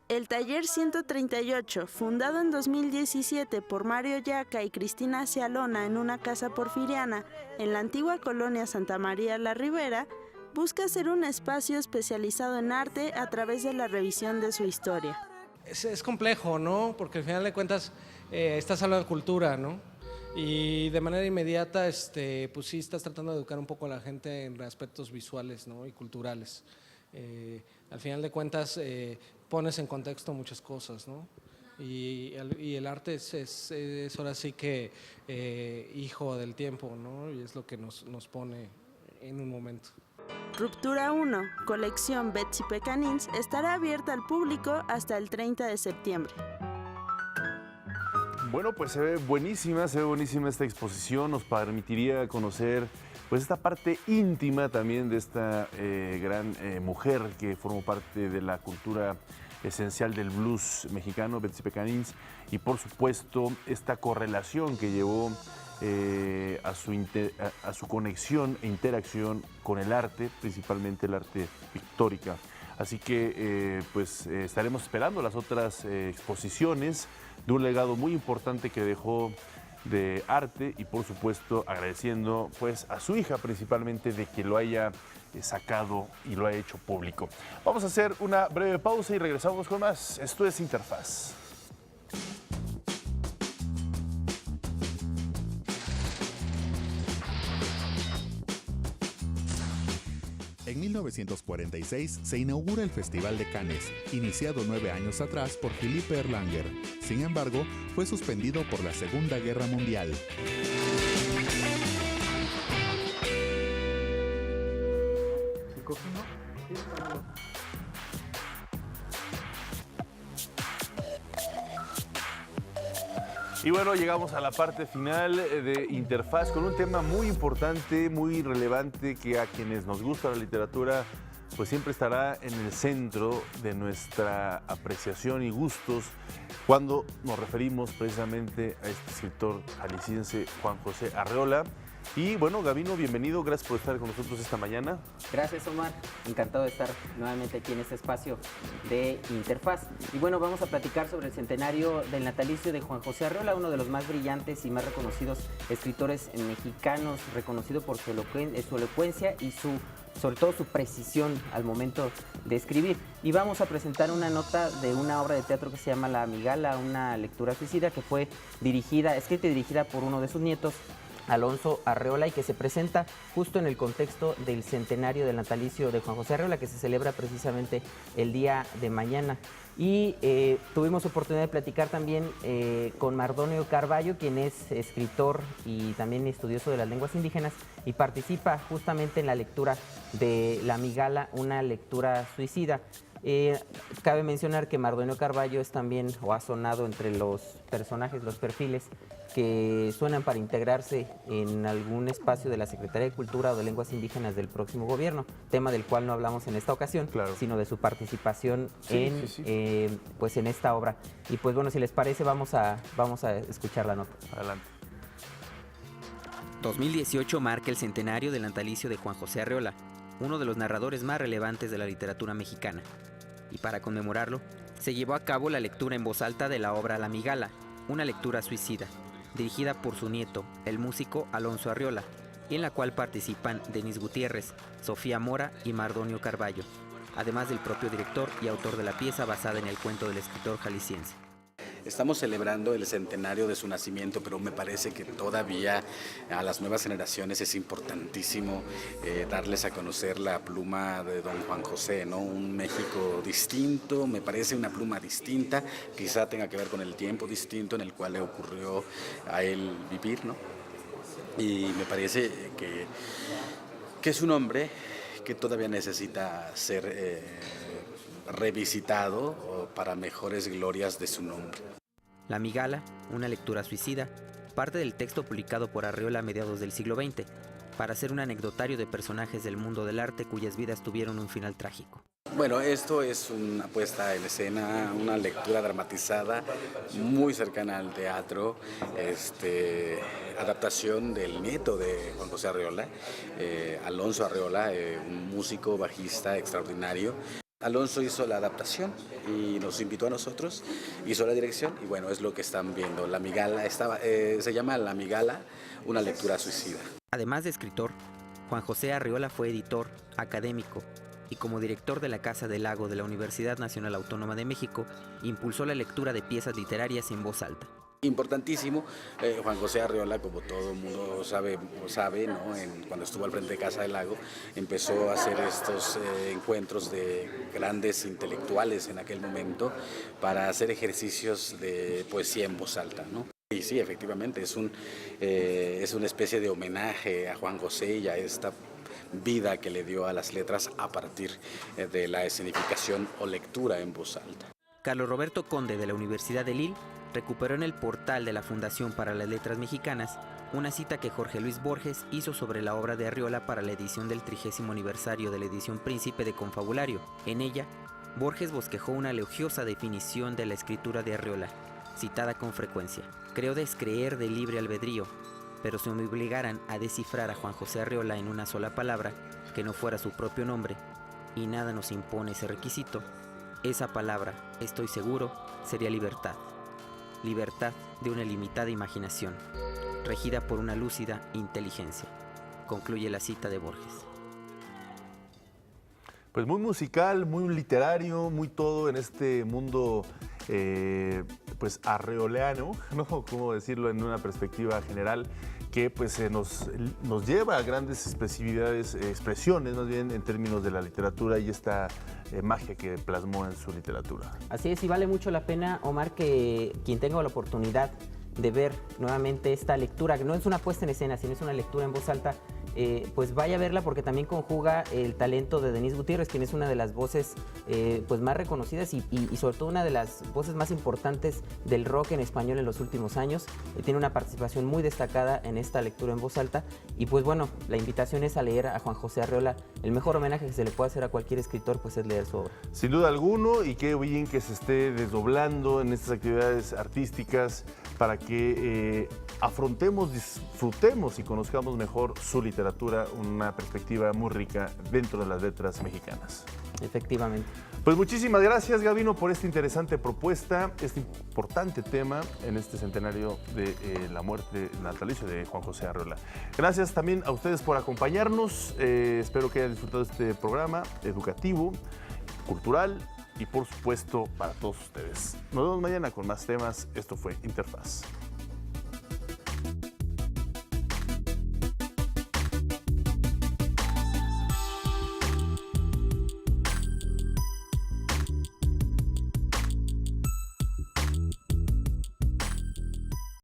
El taller 138, fundado en 2017 por Mario Yaca y Cristina Cialona en una casa porfiriana en la antigua colonia Santa María la Ribera, busca ser un espacio especializado en arte a través de la revisión de su historia. Es complejo, ¿no? Porque al final de cuentas estás hablando de cultura, ¿no? Y de manera inmediata, pues sí estás tratando de educar un poco a la gente en aspectos visuales, ¿no? Y culturales. Al final de cuentas, pones en contexto muchas cosas, ¿no? Y el arte es ahora sí que hijo del tiempo, ¿no? Y es lo que nos pone en un momento. Ruptura 1, colección Betsy Pecanins, estará abierta al público hasta el 30 de septiembre. Bueno, pues se ve buenísima esta exposición, nos permitiría conocer pues esta parte íntima también de esta gran mujer que formó parte de la cultura esencial del blues mexicano, Betsy Pecanins, y por supuesto esta correlación que llevó a su conexión e interacción con el arte, principalmente el arte pictórica. Así que estaremos esperando las otras exposiciones de un legado muy importante que dejó de arte y por supuesto agradeciendo pues a su hija principalmente de que lo haya sacado y lo haya hecho público. Vamos a hacer una breve pausa y regresamos con más. Esto es Interfaz. En 1946 se inaugura el Festival de Cannes, iniciado 9 años atrás por Philippe Erlanger. Sin embargo, fue suspendido por la Segunda Guerra Mundial. Y bueno, llegamos a la parte final de Interfaz con un tema muy importante, muy relevante, que a quienes nos gusta la literatura, pues siempre estará en el centro de nuestra apreciación y gustos cuando nos referimos precisamente a este escritor jalisciense Juan José Arreola. Y bueno, Gavino, bienvenido, gracias por estar con nosotros esta mañana. Gracias, Omar, encantado de estar nuevamente aquí en este espacio de Interfaz. Y bueno, vamos a platicar sobre el centenario del natalicio de Juan José Arreola, uno de los más brillantes y más reconocidos escritores mexicanos, reconocido por su elocuencia y sobre todo su precisión al momento de escribir. Y vamos a presentar una nota de una obra de teatro que se llama La Amigala, una lectura suicida que fue escrita y dirigida por uno de sus nietos, Alonso Arreola, y que se presenta justo en el contexto del centenario del natalicio de Juan José Arreola, que se celebra precisamente el día de mañana. Y tuvimos oportunidad de platicar también con Mardonio Carballo, quien es escritor y también estudioso de las lenguas indígenas, y participa justamente en la lectura de La Amigala, una lectura suicida. Cabe mencionar que Mardonio Carballo es también, o ha sonado entre los personajes, los perfiles que suenan para integrarse en algún espacio de la Secretaría de Cultura o de Lenguas Indígenas del próximo gobierno, tema del cual no hablamos en esta ocasión, claro, sino de su participación pues en esta obra. Y pues bueno, si les parece, vamos a escuchar la nota. Adelante. 2018 marca el centenario del natalicio de Juan José Arreola, uno de los narradores más relevantes de la literatura mexicana. Y para conmemorarlo, se llevó a cabo la lectura en voz alta de la obra La Amigala, una lectura suicida, dirigida por su nieto, el músico Alonso Arreola, y en la cual participan Denis Gutiérrez, Sofía Mora y Mardonio Carballo, además del propio director y autor de la pieza basada en el cuento del escritor jalisciense. Estamos celebrando el centenario de su nacimiento, pero me parece que todavía a las nuevas generaciones es importantísimo darles a conocer la pluma de don Juan José, ¿no? Un México distinto, me parece una pluma distinta, quizá tenga que ver con el tiempo distinto en el cual le ocurrió a él vivir, ¿no? Y me parece que es un hombre que todavía necesita ser revisitado para mejores glorias de su nombre. La Amigala, una lectura suicida, parte del texto publicado por Arreola a mediados del siglo XX, para hacer un anecdotario de personajes del mundo del arte cuyas vidas tuvieron un final trágico. Bueno, esto es una puesta en escena, una lectura dramatizada muy cercana al teatro, adaptación del nieto de Juan José Arreola, Alonso Arreola, un músico bajista extraordinario. Alonso hizo la adaptación y nos invitó a nosotros, hizo la dirección y bueno, es lo que están viendo. La Amigala se llama La Amigala, una lectura suicida. Además de escritor, Juan José Arreola fue editor, académico y como director de la Casa del Lago de la Universidad Nacional Autónoma de México, impulsó la lectura de piezas literarias en voz alta. importantísimo. Juan José Arreola, como todo el mundo sabe, ¿no? Cuando estuvo al frente de Casa del Lago, empezó a hacer estos encuentros de grandes intelectuales en aquel momento para hacer ejercicios de poesía en voz alta, ¿no? Y sí, efectivamente, es una especie de homenaje a Juan José y a esta vida que le dio a las letras a partir de la escenificación o lectura en voz alta. Carlos Roberto Conde, de la Universidad de Lille, recuperó en el portal de la Fundación para las Letras Mexicanas una cita que Jorge Luis Borges hizo sobre la obra de Arreola para la edición del 30º aniversario de la edición Príncipe de Confabulario. En ella, Borges bosquejó una elogiosa definición de la escritura de Arreola, citada con frecuencia. Creo descreer de libre albedrío, pero si me obligaran a descifrar a Juan José Arreola en una sola palabra, que no fuera su propio nombre, y nada nos impone ese requisito, esa palabra, estoy seguro, sería libertad. Libertad de una ilimitada imaginación, regida por una lúcida inteligencia. Concluye la cita de Borges. Pues muy musical, muy literario, muy todo en este mundo pues arreoleano, ¿no? ¿Cómo decirlo en una perspectiva general? Que pues nos lleva a grandes expresiones más bien en términos de la literatura y esta magia que plasmó en su literatura. Así es, y vale mucho la pena, Omar, que quien tenga la oportunidad de ver nuevamente esta lectura, que no es una puesta en escena, sino es una lectura en voz alta, pues vaya a verla porque también conjuga el talento de Denise Gutiérrez, quien es una de las voces pues más reconocidas y sobre todo una de las voces más importantes del rock en español en los últimos años. Tiene una participación muy destacada en esta lectura en voz alta y pues bueno, la invitación es a leer a Juan José Arreola. El mejor homenaje que se le puede hacer a cualquier escritor pues es leer su obra. Sin duda alguno, y qué bien que se esté desdoblando en estas actividades artísticas para que afrontemos, disfrutemos y conozcamos mejor su literatura, una perspectiva muy rica dentro de las letras mexicanas. Efectivamente. Pues muchísimas gracias, Gabino, por esta interesante propuesta, este importante tema en este centenario de la muerte natalicio de Juan José Arreola. Gracias también a ustedes por acompañarnos. Espero que hayan disfrutado este programa educativo, cultural y por supuesto para todos ustedes. Nos vemos mañana con más temas. Esto fue Interfaz.